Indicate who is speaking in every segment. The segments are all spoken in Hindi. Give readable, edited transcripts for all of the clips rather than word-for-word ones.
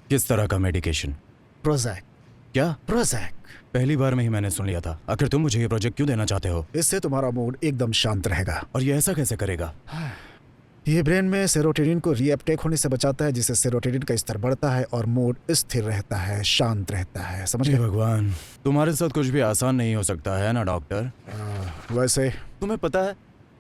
Speaker 1: किस तरह का मेडिकेशन?
Speaker 2: प्रोजैक।
Speaker 1: क्या?
Speaker 2: प्रोजैक।
Speaker 1: पहली बार में ही मैंने सुन लिया था। आखिर तुम मुझे ये प्रोजेक्ट क्यों देना चाहते हो?
Speaker 2: इससे तुम्हारा मूड एकदम शांत रहेगा।
Speaker 1: और ये ऐसा कैसे करेगा?
Speaker 2: ये ब्रेन में सेरोटोनिन को रीअपटेक होने से बचाता है, जिससे सेरोटोनिन का स्तर बढ़ता है और मूड स्थिर रहता है, शांत रहता है। समझ
Speaker 1: हे
Speaker 2: गए?
Speaker 1: भगवान, तुम्हारे साथ कुछ भी आसान नहीं हो सकता है ना डॉक्टर?
Speaker 2: वैसे
Speaker 1: तुम्हें पता है,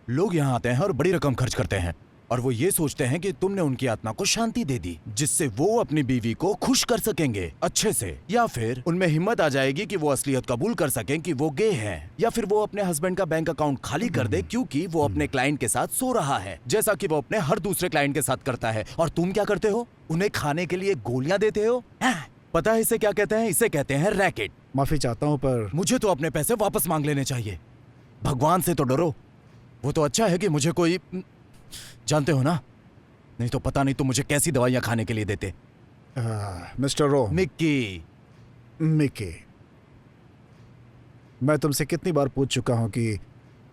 Speaker 1: लोग यहाँ आते हैं और बड़ी रकम खर्च करते हैं और वो ये सोचते हैं कि तुमने उनकी आत्मा को शांति दे दी, जिससे वो अपनी बीवी को खुश कर सकेंगे अच्छे से, या फिर उनमें हिम्मत आ जाएगी कि वो असलियत कबूल कर सकें कि वो गे हैं, या फिर वो अपने हस्बैंड का बैंक अकाउंट खाली कर दे क्योंकि वो अपने क्लाइंट के साथ सो रहा है, जैसा कि वो अपने हर दूसरे क्लाइंट के साथ करता है। और तुम क्या करते हो? उन्हें खाने के लिए गोलियां देते हो। पता है इसे क्या कहते हैं? इसे कहते हैं रैकेट।
Speaker 2: माफी चाहता हूँ, पर
Speaker 1: मुझे तो अपने पैसे वापस मांग लेने चाहिए। भगवान से तो डरो। वो तो अच्छा है कि मुझे कोई, जानते हो ना, नहीं तो पता नहीं तुम मुझे कैसी दवाइयां खाने के लिए देते।
Speaker 2: मिस्टर रो,
Speaker 1: मिक्की,
Speaker 2: मैं तुमसे कितनी बार पूछ चुका हूँ कि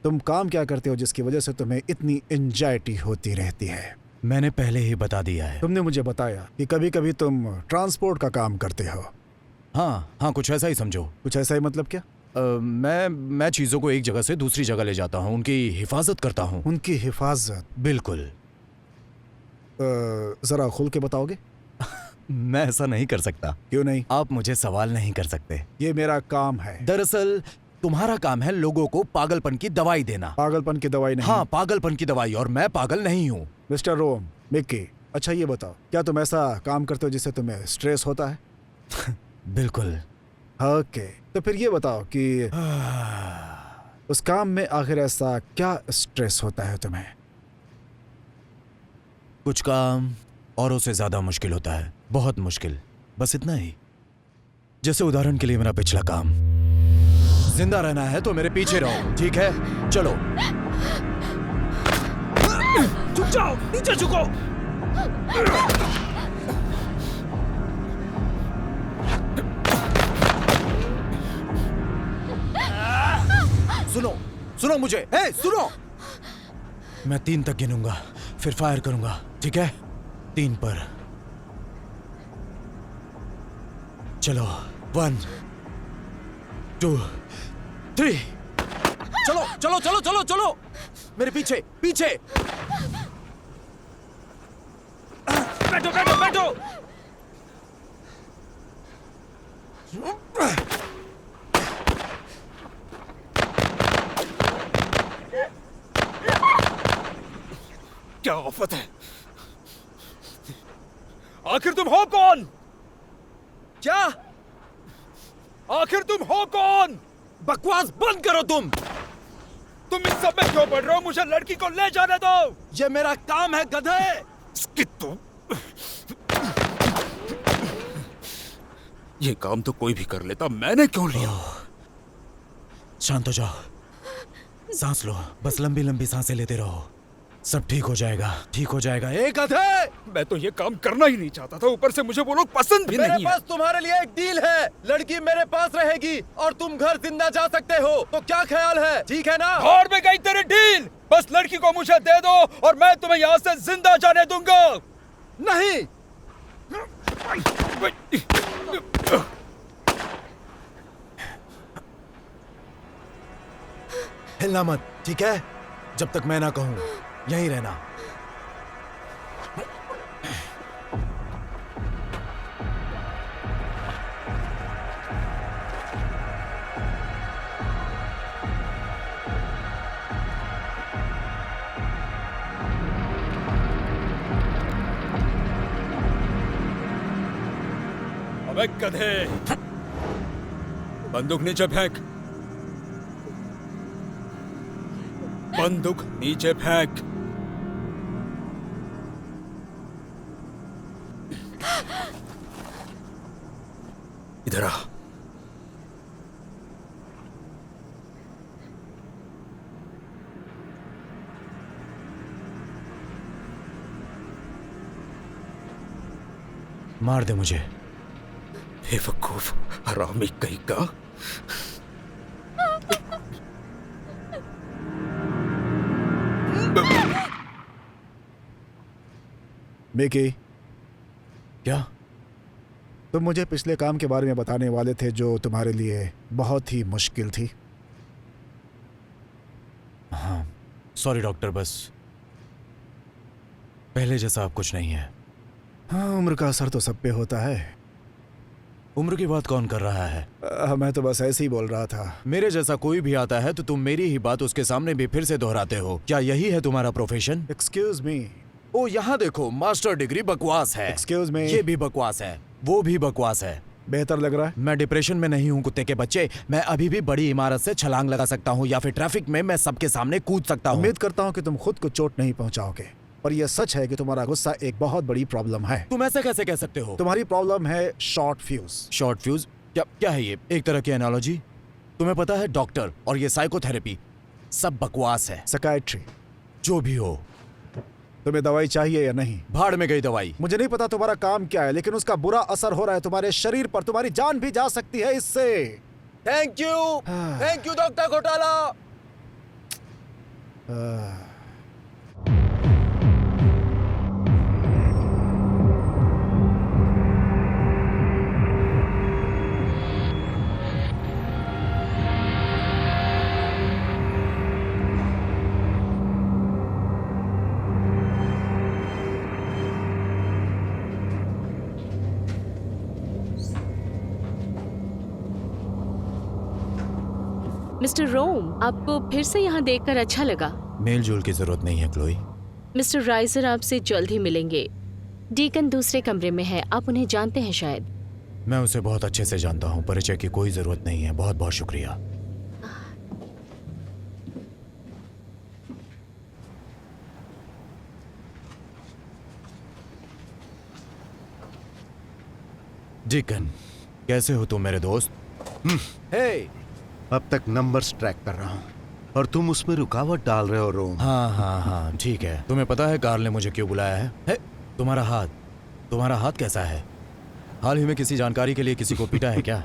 Speaker 2: तुम काम क्या करते हो जिसकी वजह से तुम्हें इतनी एंजाइटी होती रहती है।
Speaker 1: मैंने पहले ही बता दिया है।
Speaker 2: तुमने मुझे बताया कि कभी कभी तुम ट्रांसपोर्ट का काम करते हो।
Speaker 1: हाँ, कुछ ऐसा ही समझो।
Speaker 2: कुछ ऐसा ही मतलब क्या?
Speaker 1: मैं चीजों को एक जगह से दूसरी जगह ले जाता हूँ, उनकी हिफाजत करता हूँ।
Speaker 2: उनकी हिफाजत?
Speaker 1: बिल्कुल।
Speaker 2: जरा खुल के बताओगे?
Speaker 1: मैं ऐसा नहीं कर सकता।
Speaker 2: क्यों नहीं?
Speaker 1: आप मुझे सवाल नहीं कर सकते।
Speaker 2: ये मेरा काम है।
Speaker 1: दरअसल तुम्हारा काम है लोगों को पागलपन की दवाई देना।
Speaker 2: पागलपन की दवाई नहीं?
Speaker 1: हाँ, पागलपन की दवाई, और मैं पागल नहीं हूँ।
Speaker 2: मिस्टर रोम, मिक्की, अच्छा ये बताओ, क्या तुम ऐसा काम करते हो जिससे तुम्हें स्ट्रेस होता है?
Speaker 1: बिल्कुल।
Speaker 2: ओके, तो फिर ये बताओ कि उस काम में आखिर ऐसा क्या स्ट्रेस होता है तुम्हें?
Speaker 1: कुछ काम औरों से ज्यादा मुश्किल होता है, बहुत मुश्किल, बस इतना ही। जैसे उदाहरण के लिए मेरा पिछला काम। जिंदा रहना है तो मेरे पीछे रहो, ठीक है? चलो।
Speaker 3: झुक जाओ, नीचे झुको।
Speaker 1: सुनो मुझे, सुनो। मैं 3 तक गिनूंगा, फिर फायर करूंगा, ठीक है? 3 पर। चलो, 1 2 3। चलो चलो चलो चलो चलो, मेरे पीछे पीछे।
Speaker 3: बैठो बैठो बैठो। क्या आफत है? आखिर तुम हो कौन?
Speaker 1: क्या?
Speaker 3: आखिर तुम हो कौन?
Speaker 1: बकवास बंद करो तुम।
Speaker 3: तुम इन सब में क्यों पड़ रहे हो? मुझे लड़की को ले जाने दो।
Speaker 1: ये मेरा काम है, गधे।
Speaker 3: ये काम तो कोई भी कर लेता, मैंने क्यों लिया?
Speaker 1: शांत हो जाओ, सांस लो, बस लंबी लंबी सांसें लेते रहो, सब ठीक हो जाएगा, ठीक हो जाएगा। एक गधे!
Speaker 3: मैं तो ये काम करना ही नहीं चाहता था, ऊपर से मुझे वो लोग पसंद भी नहीं है।
Speaker 1: मेरे पास तुम्हारे लिए एक डील है, लड़की मेरे पास रहेगी और तुम घर जिंदा जा सकते हो, तो क्या ख्याल है? ठीक है ना?
Speaker 3: और में गई तेरी डील। बस लड़की को मुझे दे दो और मैं तुम्हें यहाँ से जिंदा जाने दूंगा।
Speaker 1: नहीं। हिलना मत, ठीक है? जब तक मैं ना कहूं, यहीं रहना।
Speaker 3: अबे गधे, बंदूक नीचे फेंक। बंदूक नीचे फेंक। इधर आ।
Speaker 1: मार दे मुझे।
Speaker 3: बेवकूफ, हरामी कहीं का।
Speaker 2: मिकी,
Speaker 1: क्या?
Speaker 2: तुम मुझे पिछले काम के बारे में बताने वाले थे जो तुम्हारे लिए बहुत ही मुश्किल थी।
Speaker 1: हाँ सॉरी डॉक्टर, बस पहले जैसा अब कुछ नहीं है।
Speaker 2: हाँ, उम्र का असर तो सब पे होता है।
Speaker 1: उम्र की बात कौन कर रहा है?
Speaker 2: मैं तो बस ऐसे ही बोल रहा था।
Speaker 1: मेरे जैसा कोई भी आता है तो तुम मेरी ही बात उसके सामने भी फिर से दोहराते हो। क्या यही है तुम्हारा प्रोफेशन?
Speaker 2: Excuse me.
Speaker 1: ओ यहाँ देखो, मास्टर डिग्री बकवास है।
Speaker 2: Excuse me.
Speaker 1: ये भी बकवास है, वो भी बकवास है।
Speaker 2: बेहतर लग रहा है?
Speaker 1: मैं डिप्रेशन में नहीं हूँ कुत्ते के बच्चे। मैं अभी भी बड़ी इमारत से छलांग लगा सकता हूँ या फिर ट्रैफिक में मैं सबके सामने कूद सकता हूँ।
Speaker 2: उम्मीद करता हूँ कि तुम खुद को चोट नहीं पहुंचाओगे, पर यह सच है कि तुम्हारा गुस्सा एक बहुत बड़ी प्रॉब्लम है।
Speaker 1: तुम ऐसे कैसे कह सकते हो?
Speaker 2: तुम्हारी प्रॉब्लम है शॉर्ट फ्यूज।
Speaker 1: Short fuse? क्या क्या है ये? एक तरह की एनालॉजी? तुम्हें पता है डॉक्टर और ये साइकोथेरेपी सब बकवास है।
Speaker 2: साइकियाट्री?
Speaker 1: जो भी हो।
Speaker 2: तुम्हें दवाई चाहिए या नहीं?
Speaker 1: भाड़ में गई दवाई।
Speaker 2: मुझे नहीं पता तुम्हारा काम क्या है, लेकिन उसका बुरा असर हो रहा है तुम्हारे शरीर पर। तुम्हारी जान भी जा सकती है इससे।
Speaker 1: थैंक यू डॉक्टर घोटाला।
Speaker 4: मिस्टर रोम, आपको फिर से यहाँ देखकर अच्छा लगा।
Speaker 1: मेल जोल की जरूरत नहीं है क्लोई।
Speaker 4: मिस्टर राइजर आपसे जल्द ही मिलेंगे। डीकन दूसरे कमरे में है, आप उन्हें जानते हैं शायद।
Speaker 1: मैं उसे बहुत अच्छे से जानता हूँ, परिचय की कोई जरूरत नहीं है। बहुत बहुत शुक्रिया। डीकन, कैसे हो तुम मेरे दोस्त? हे!
Speaker 5: अब तक नंबर्स ट्रैक कर रहा हूँ और तुम उसमें रुकावट डाल रहे हो रोम।
Speaker 1: हाँ ठीक है। तुम्हें पता है कार्ल ने मुझे क्यों बुलाया है? तुम्हारा हाथ कैसा है? हाल ही में किसी जानकारी के लिए किसी को पीटा है क्या?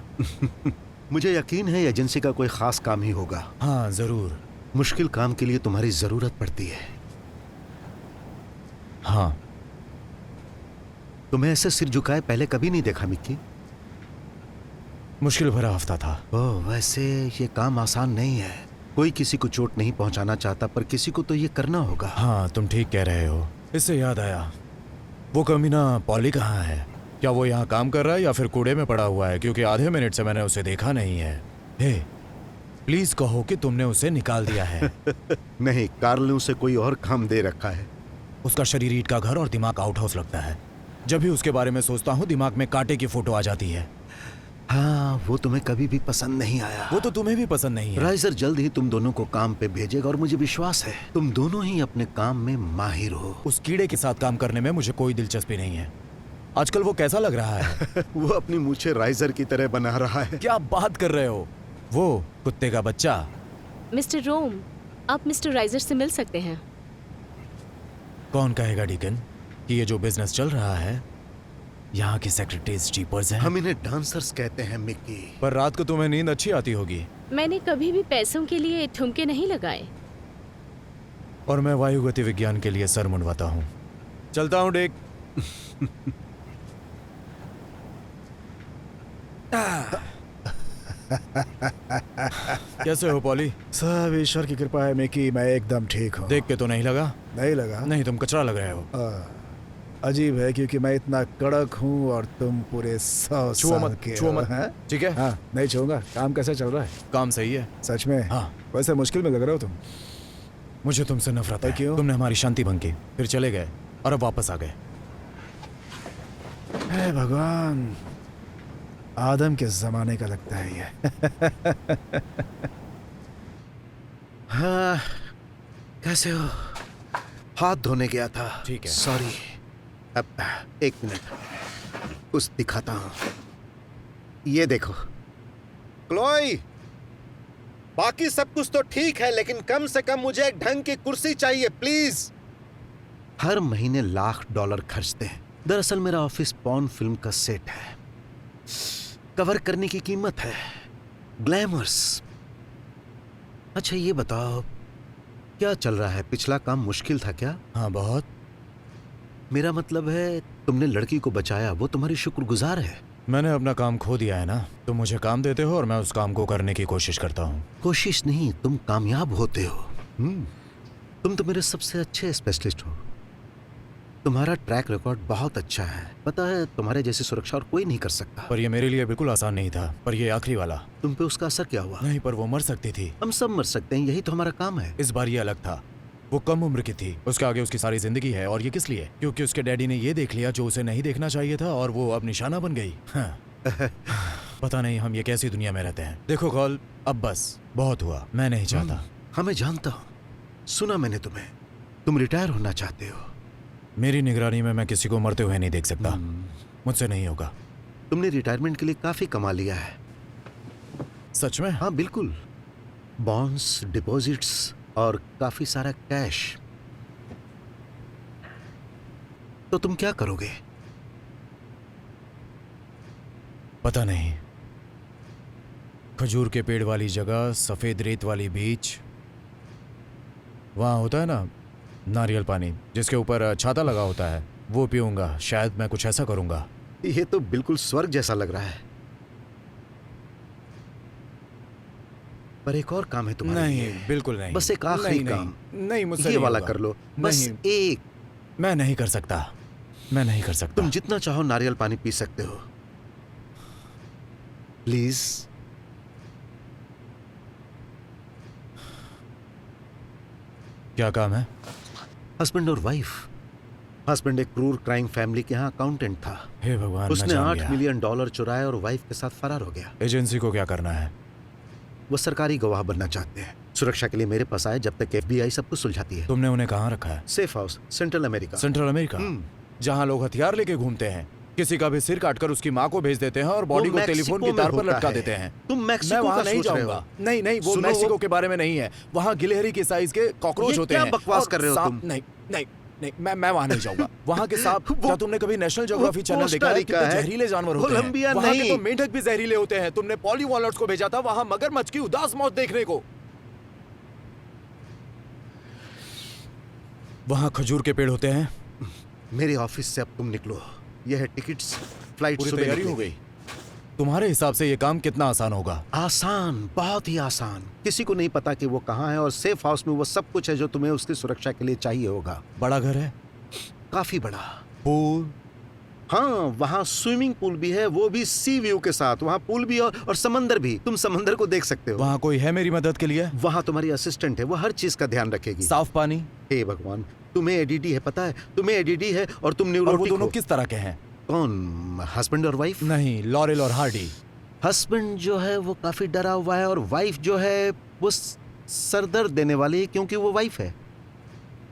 Speaker 5: मुझे यकीन है एजेंसी का कोई खास काम ही होगा।
Speaker 1: हाँ जरूर।
Speaker 5: मुश्किल काम के लिए तुम्हारी जरूरत पड़ती है।
Speaker 1: हाँ।
Speaker 5: तुम्हें ऐसे सिर झुकाए पहले कभी नहीं देखा मिक्की।
Speaker 1: मुश्किल भरा हफ्ता था।
Speaker 5: ओह, वैसे ये काम आसान नहीं है। कोई किसी को चोट नहीं पहुंचाना चाहता, पर किसी को तो ये करना होगा।
Speaker 1: हाँ तुम ठीक कह रहे हो। इससे याद आया, वो कमीना पॉली कहाँ है? क्या वो यहाँ काम कर रहा है या फिर कूड़े में पड़ा हुआ है? क्योंकि आधे मिनट से मैंने उसे देखा नहीं है। हे, प्लीज कहो कि तुमने उसे निकाल दिया है।
Speaker 5: नहीं, कार्ल ने उसे कोई और काम दे रखा है।
Speaker 1: उसका शरीर ईंट का घर और दिमाग आउट हाउस लगता है। जब भी उसके बारे में सोचता हूँ दिमाग में कांटे की फोटो आ जाती है।
Speaker 5: हाँ, वो तुम्हें कभी भी पसंद नहीं आया।
Speaker 1: वो तो तुम्हें भी पसंद नहीं है।
Speaker 5: राइजर जल्द ही तुम दोनों को काम पे भेजेगा और मुझे विश्वास है तुम दोनों ही अपने काम में माहिर हो।
Speaker 1: उस कीड़े के साथ काम करने में मुझे कोई दिलचस्पी नहीं है। आजकल वो कैसा लग रहा है?
Speaker 5: वो अपनी मूछें राइजर की तरह बना रहा है।
Speaker 1: क्या बात कर रहे हो? वो कुत्ते का बच्चा।
Speaker 4: मिस्टर रोम, आप मिस्टर राइजर से मिल सकते हैं।
Speaker 1: कौन कहेगा डीकन कि ये जो बिजनेस चल रहा है यहाँ की सेक्रेटरीज चीपर्स हैं?
Speaker 5: हम इन्हें डांसर्स कहते हैं मिक्की।
Speaker 1: पर रात को तुम्हें नींद अच्छी आती होगी।
Speaker 4: मैंने कभी भी पैसों के लिए ठुमके नहीं लगाए।
Speaker 1: और मैं वायु गति विज्ञान के लिए सर मुंडवाता हूँ। चलता हूँ डेक। कैसे हो पॉली?
Speaker 2: सब ईश्वर की कृपा है मिकी, मैं एकदम ठीक हूँ।
Speaker 1: देख के तो नहीं लगा।
Speaker 2: नहीं लगा?
Speaker 1: नहीं, तुम कचरा लग रहे हो।
Speaker 2: अजीब है क्योंकि मैं इतना कड़क हूँ और तुम पूरे 100 साल के
Speaker 1: छुओ मत,
Speaker 2: हैं?
Speaker 1: ठीक है?
Speaker 2: हाँ, नहीं छूंगा। काम कैसा चल रहा है?
Speaker 1: काम सही है।
Speaker 2: सच में?
Speaker 1: हाँ।
Speaker 2: वैसे मुश्किल में लग रहे हो तुम।
Speaker 1: मुझे तुमसे नफरत है।
Speaker 2: क्यों?
Speaker 1: तुमने हमारी शांति भंग की, फिर चले गए और अब वापस आ गए।
Speaker 2: हे भगवान, आदम के जमाने का लगता है ये।
Speaker 5: हाँ, कैसे हो? हाथ धोने गया था।
Speaker 1: ठीक है।
Speaker 5: सॉरी। अब एक मिनट, उस दिखाता हूँ। ये देखो क्लोई, बाकी सब कुछ तो ठीक है, लेकिन कम से कम मुझे एक ढंग की कुर्सी चाहिए प्लीज। हर महीने $1,00,000 खर्चते हैं। दरअसल मेरा ऑफिस पॉर्न फिल्म का सेट है। कवर करने की कीमत है ग्लैमर्स। अच्छा ये बताओ, क्या चल रहा है? पिछला काम मुश्किल था क्या?
Speaker 1: हाँ बहुत।
Speaker 5: मेरा मतलब है तुमने लड़की को बचाया, वो तुम्हारी शुक्रगुजार है।
Speaker 1: मैंने अपना काम खो दिया है ना, तुम मुझे काम देते हो और मैं उस काम को करने की कोशिश करता हूँ।
Speaker 5: कोशिश नहीं, तुम कामयाब होते हो। तुम तो मेरे सबसे अच्छे स्पेशलिस्ट हो। तुम्हारा ट्रैक रिकॉर्ड बहुत अच्छा है। पता है, तुम्हारे जैसी सुरक्षा और कोई नहीं कर सकता।
Speaker 1: पर ये मेरे लिए बिल्कुल आसान नहीं था, पर ये आखिरी वाला।
Speaker 5: तुम पे उसका असर क्या हुआ?
Speaker 1: नहीं, पर वो मर सकती थी।
Speaker 5: हम सब मर सकते हैं, यही तो हमारा काम है।
Speaker 1: इस बार ये अलग था। वो कम उम्र की थी, उसके आगे उसकी सारी जिंदगी है। और ये किस लिए? क्योंकि उसके डैडी ने ये देख लिया जो उसे नहीं देखना चाहिए था, और वो अब निशाना बन गई। हाँ। पता नहीं हम ये कैसी दुनिया में रहते हैं। देखो कॉल, अब बस बहुत हुआ। मैं नहीं चाहता।
Speaker 5: हाँ, मैं जानता हूँ, सुना मैंने तुम्हें। तुम रिटायर होना चाहते हो।
Speaker 1: मेरी निगरानी में मैं किसी को मरते हुए नहीं देख सकता। मुझसे नहीं होगा।
Speaker 5: तुमने रिटायरमेंट के लिए काफी कमा लिया है।
Speaker 1: सच में?
Speaker 5: हाँ बिल्कुल, बॉन्ड्स, डिपॉजिट्स और काफी सारा कैश। तो तुम क्या करोगे?
Speaker 1: पता नहीं। खजूर के पेड़ वाली जगह, सफेद रेत वाली बीच, वहां होता है ना नारियल पानी जिसके ऊपर छाता लगा होता है, वो पीऊंगा। शायद मैं कुछ ऐसा करूंगा।
Speaker 5: ये तो बिल्कुल स्वर्ग जैसा लग रहा है। पर एक और काम है तुम्हारे
Speaker 1: नहीं,
Speaker 5: लिए।
Speaker 1: बिल्कुल नहीं।
Speaker 5: बस एक आखिरी
Speaker 1: नहीं,
Speaker 5: काम।
Speaker 1: नहीं, मुझसे
Speaker 5: ये
Speaker 1: नहीं
Speaker 5: वाला
Speaker 1: होगा।
Speaker 5: कर लो, बस
Speaker 1: नहीं,
Speaker 5: एक।
Speaker 1: मैं नहीं कर सकता। मैं नहीं कर सकता।
Speaker 5: तुम जितना चाहो नारियल पानी पी सकते हो, प्लीज।
Speaker 1: क्या काम है?
Speaker 5: हस्बैंड और वाइफ। हस्बैंड एक क्रूर क्राइम फैमिली के यहाँ अकाउंटेंट था।
Speaker 1: हे भगवान, मैं
Speaker 5: उसने
Speaker 1: जान
Speaker 5: 8
Speaker 1: गया।
Speaker 5: मिलियन डॉलर चुराए और वाइफ के साथ फरार हो गया।
Speaker 1: एजेंसी को क्या करना है?
Speaker 5: वो सरकारी गवाह बनना चाहते हैं। सुरक्षा के लिए मेरे पास आए जब तक FBI सब कुछ सुलझाती है।
Speaker 1: तुमने उन्हें कहाँ रखा है?
Speaker 5: Safe house, central America.
Speaker 1: Central America, जहाँ लोग हथियार लेके घूमते हैं, किसी का भी सिर काटकर उसकी माँ को भेज देते हैं और बॉडी को टेलीफोन की तार पर लटका देते हैं।
Speaker 5: तुम
Speaker 1: मैं
Speaker 5: मैक्सिको
Speaker 1: वहाँ
Speaker 5: का
Speaker 1: नहीं
Speaker 5: सोच रहे
Speaker 1: जाऊंगा।
Speaker 5: हो।
Speaker 1: नहीं नहीं, वो
Speaker 5: सुनो,
Speaker 1: मैक्सिको के बारे में नहीं है। वहाँ गिलहरी के साइज के कॉकरोच
Speaker 5: ये
Speaker 1: होते
Speaker 5: क्या
Speaker 1: हैं।
Speaker 5: बकवास
Speaker 1: और
Speaker 5: कर रहे हो
Speaker 1: सांप-
Speaker 5: तुम?
Speaker 1: नहीं नहीं नहीं, मैं वहाँ नहीं जाऊंगा। वहाँ के सांप,
Speaker 5: वो-
Speaker 1: क्या तुमने कभी नेशनल ज्योग्राफी चैनल देखा है?
Speaker 5: कोस्टारिका
Speaker 1: कितने
Speaker 5: है।
Speaker 1: जहरीले जानवर होते हैं।
Speaker 5: कोलंबिया
Speaker 1: वहाँ के
Speaker 5: नहीं।
Speaker 1: तो मेंढक भी जहरीले होते हैं। तुमने पॉली वॉलर्स को भेजा था वहाँ मगरमच्छ की उदास मौत देखने को। वहाँ खजूर के पेड़ होते हैं।
Speaker 5: मेरे ऑफिस से अब तुम निकलो। यह है टिकट्स, फ्लाइट
Speaker 1: पूरी
Speaker 5: सुबह
Speaker 1: तैयारी हो
Speaker 5: निकलेगी।
Speaker 1: गई। तुम्हारे हिसाब से ये काम कितना आसान होगा?
Speaker 5: आसान, बहुत ही आसान। किसी को नहीं पता कि वो कहाँ है, और सेफ हाउस में वो सब कुछ है जो तुम्हें उसकी सुरक्षा के लिए चाहिए होगा।
Speaker 1: बड़ा घर है?
Speaker 5: काफी बड़ा।
Speaker 1: पूल?
Speaker 5: हाँ, वहाँ स्विमिंग पूल भी है, वो भी सी व्यू के साथ। वहाँ पूल भी और समंदर भी। तुम समंदर को देख सकते हो।
Speaker 1: वहाँ कोई है मेरी मदद के लिए?
Speaker 5: वहाँ तुम्हारी असिस्टेंट है, वो हर चीज का ध्यान रखेगी।
Speaker 1: साफ पानी?
Speaker 5: हे भगवान, तुम्हें एडीडी है, पता है? तुम्हें एडीडी है और तुम
Speaker 1: और वो
Speaker 5: न्यूरोटिक
Speaker 1: दोनों
Speaker 5: हो।
Speaker 1: किस तरह के हैं?
Speaker 5: कौन? हस्बैंड और वाइफ?
Speaker 1: नहीं, लॉरेल और हार्डी।
Speaker 5: हस्बैंड जो है वो काफी डरा हुआ है, और वाइफ जो है वो सरदर्द देने वाली है, क्योंकि वो वाइफ है।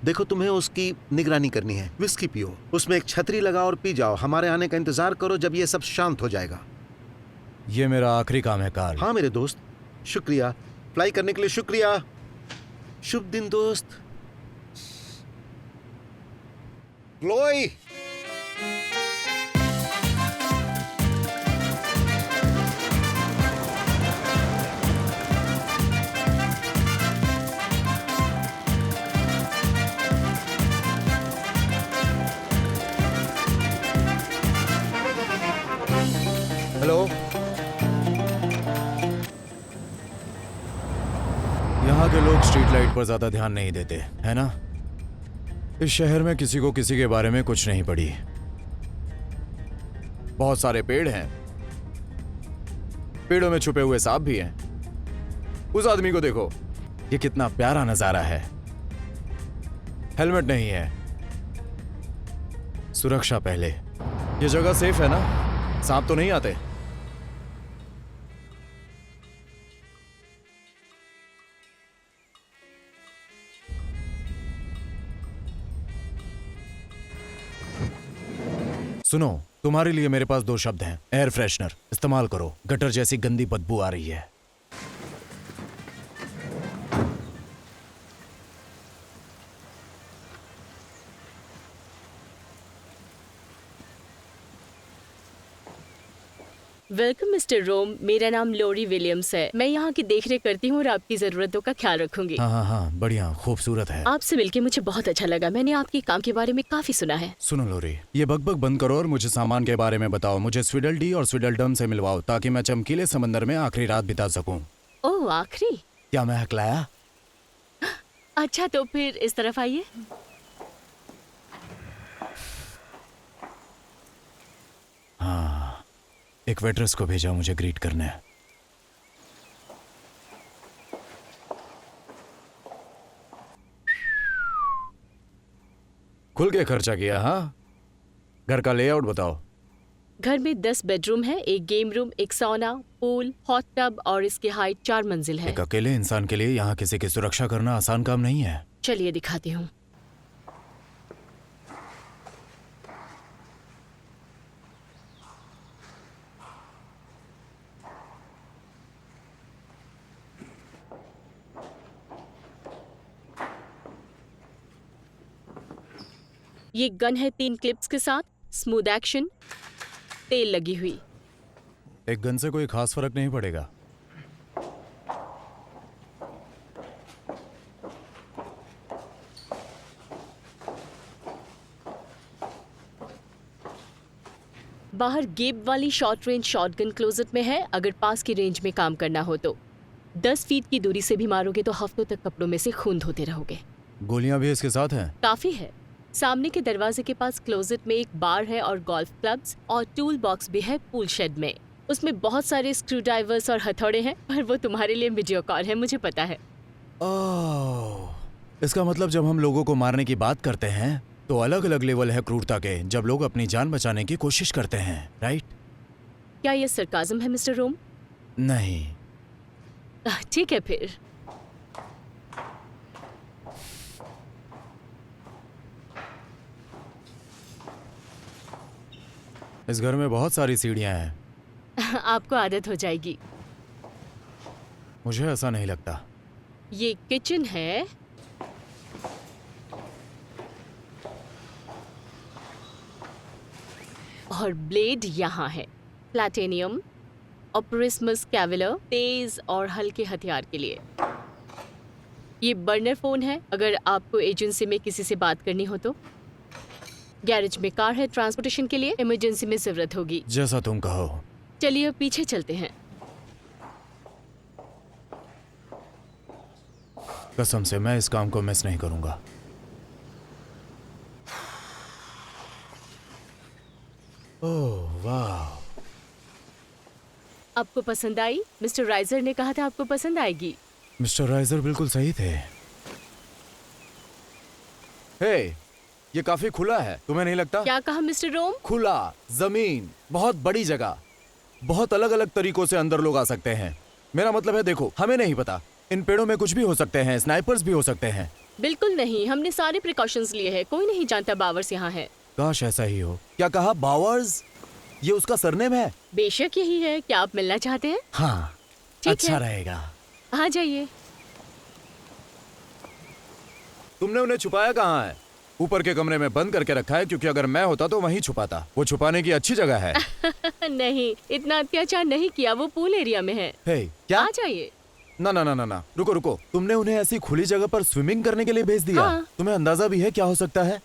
Speaker 5: देखो, तुम्हें उसकी निगरानी करनी है। विस्की पियो, उसमें एक छतरी लगाओ और पी जाओ। हमारे आने का इंतजार करो, जब ये सब शांत हो जाएगा।
Speaker 1: ये मेरा आखिरी काम है कार्ल।
Speaker 5: हाँ मेरे दोस्त, शुक्रिया। फ्लाई करने के लिए शुक्रिया। शुभ दिन दोस्त। Chloe,
Speaker 1: hello. यहाँ के लोग स्ट्रीट लाइट पर ज्यादा ध्यान नहीं देते, है ना? इस शहर में किसी को किसी के बारे में कुछ नहीं पड़ी। बहुत सारे पेड़ हैं, पेड़ों में छुपे हुए सांप भी हैं। उस आदमी को देखो, ये कितना प्यारा नजारा है। हेलमेट नहीं है। सुरक्षा पहले। ये जगह सेफ है ना? सांप तो नहीं आते? सुनो, तुम्हारे लिए मेरे पास 2 शब्द हैं। एयर फ्रेशनर इस्तेमाल करो। गटर जैसी गंदी बदबू आ रही है।
Speaker 4: वेलकम मिस्टर रोम, मेरा नाम लोरी विलियम्स है। मैं यहाँ की देखरेख करती हूँ और आपकी जरूरतों का ख्याल रखूंगी।
Speaker 1: हाँ हाँ हाँ, बढ़िया, खूबसूरत है।
Speaker 4: आपसे मिलके मुझे बहुत अच्छा लगा। मैंने आपके काम के बारे में काफी सुना है।
Speaker 1: सुनो लोरी, ये बकबक बंद करो और मुझे सामान के बारे में बताओ। मुझे स्वीडल-डी और स्वीडलडम से मिलवाओ ताकि मैं चमकीले समंदर में आखिरी रात बिता सकूं।
Speaker 4: ओह, आखिरी?
Speaker 1: क्या मैं हकलाया?
Speaker 4: अच्छा, तो फिर इस तरफ आइए।
Speaker 1: हाँ, एक वेट्रेस को भेजा मुझे ग्रीट करने। खुल के खर्चा किया। हाँ, घर का लेआउट बताओ।
Speaker 4: घर में 10 बेडरूम है, एक गेम रूम, एक सौना, पूल, हॉट टब और इसकी हाइट 4 मंजिल है।
Speaker 1: एक अकेले इंसान के लिए यहाँ किसी की सुरक्षा करना आसान काम नहीं है।
Speaker 4: चलिए दिखाती हूँ। ये गन है 3 क्लिप्स के साथ, स्मूथ एक्शन, तेल लगी हुई।
Speaker 1: एक गन से कोई खास फर्क नहीं पड़ेगा।
Speaker 4: बाहर गेप वाली शॉर्ट रेंज शॉटगन क्लोजेट में है, अगर पास की रेंज में काम करना हो तो। 10 फीट की दूरी से भी मारोगे तो हफ्तों तक कपड़ों में से खून धोते रहोगे।
Speaker 1: गोलियां भी इसके साथ हैं।
Speaker 4: काफी है। सामने के दरवाजे के पास क्लोजेट में एक बार है और गोल्फ क्लब्स और टूल बॉक्स भी है पूल शेड में। उसमें बहुत सारे स्क्रू ड्राइवर्स और हथौड़े हैं, पर वो तुम्हारे लिए मीडियोकॉर है, मुझे पता है।
Speaker 1: ओह, इसका मतलब जब हम लोगों को मारने की बात करते हैं तो अलग अलग लेवल है क्रूरता के, जब लोग अपनी जान बचाने की कोशिश करते हैं, राइट?
Speaker 4: क्या ये सरकाज़म है मिस्टर रोम?
Speaker 1: नहीं।
Speaker 4: ठीक है फिर।
Speaker 1: इस घर में बहुत सारी सीढ़ियां हैं।
Speaker 4: आपको आदत हो जाएगी।
Speaker 1: मुझे ऐसा नहीं लगता।
Speaker 4: ये किचन है। और ब्लेड यहाँ है। प्लैटिनियम, ऑपरेस्मस कैविलर, तेज और हल्के हथियार के लिए। ये बर्नर फोन है अगर आपको एजेंसी में किसी से बात करनी हो तो। गैरेज में कार है ट्रांसपोर्टेशन के लिए, इमरजेंसी में जरूरत होगी।
Speaker 1: जैसा तुम कहो।
Speaker 4: चलिए अब पीछे चलते हैं।
Speaker 1: कसम से मैं इस काम को मिस नहीं करूंगा। ओह वाह,
Speaker 4: आपको पसंद आई? मिस्टर राइजर ने कहा था आपको पसंद आएगी।
Speaker 1: मिस्टर राइजर बिल्कुल सही थे। हे, ये काफी खुला है, तुम्हें नहीं लगता?
Speaker 4: क्या कहा मिस्टर रोम?
Speaker 1: खुला, जमीन, बहुत बड़ी जगह, बहुत अलग अलग तरीकों से अंदर लोग आ सकते हैं। मेरा मतलब है, देखो, हमें नहीं पता, इन पेड़ों में कुछ भी हो सकते हैं, स्नाइपर्स भी हो सकते हैं।
Speaker 4: बिल्कुल नहीं, हमने सारे प्रिकॉशंस लिए हैं। कोई नहीं जानता बावर्स यहाँ है।
Speaker 1: काश ऐसा ही हो। क्या कहा? बावर्स? ये उसका सरनेम है?
Speaker 4: बेशक यही है। क्या आप मिलना चाहते हैं?
Speaker 1: हाँ,
Speaker 4: ठीक
Speaker 1: अच्छा
Speaker 4: है।
Speaker 1: रहेगा।
Speaker 4: आ जाइए।
Speaker 1: तुमने उन्हें छुपाया कहाँ है? ऊपर के कमरे में बंद करके रखा है, क्योंकि अगर मैं होता तो वहीं छुपाता। वो छुपाने की अच्छी जगह है।
Speaker 4: नहीं, इतना अत्याचार नहीं किया, वो पूल एरिया में है।
Speaker 1: हे, क्या?
Speaker 4: आ जाइए।
Speaker 1: ना ना ना ना ना, रुको रुको, तुमने उन्हें ऐसी खुली जगह पर स्विमिंग करने के लिए भेज दिया?
Speaker 4: हाँ।
Speaker 1: तुम्हें अंदाजा भी है क्या हो सकता है?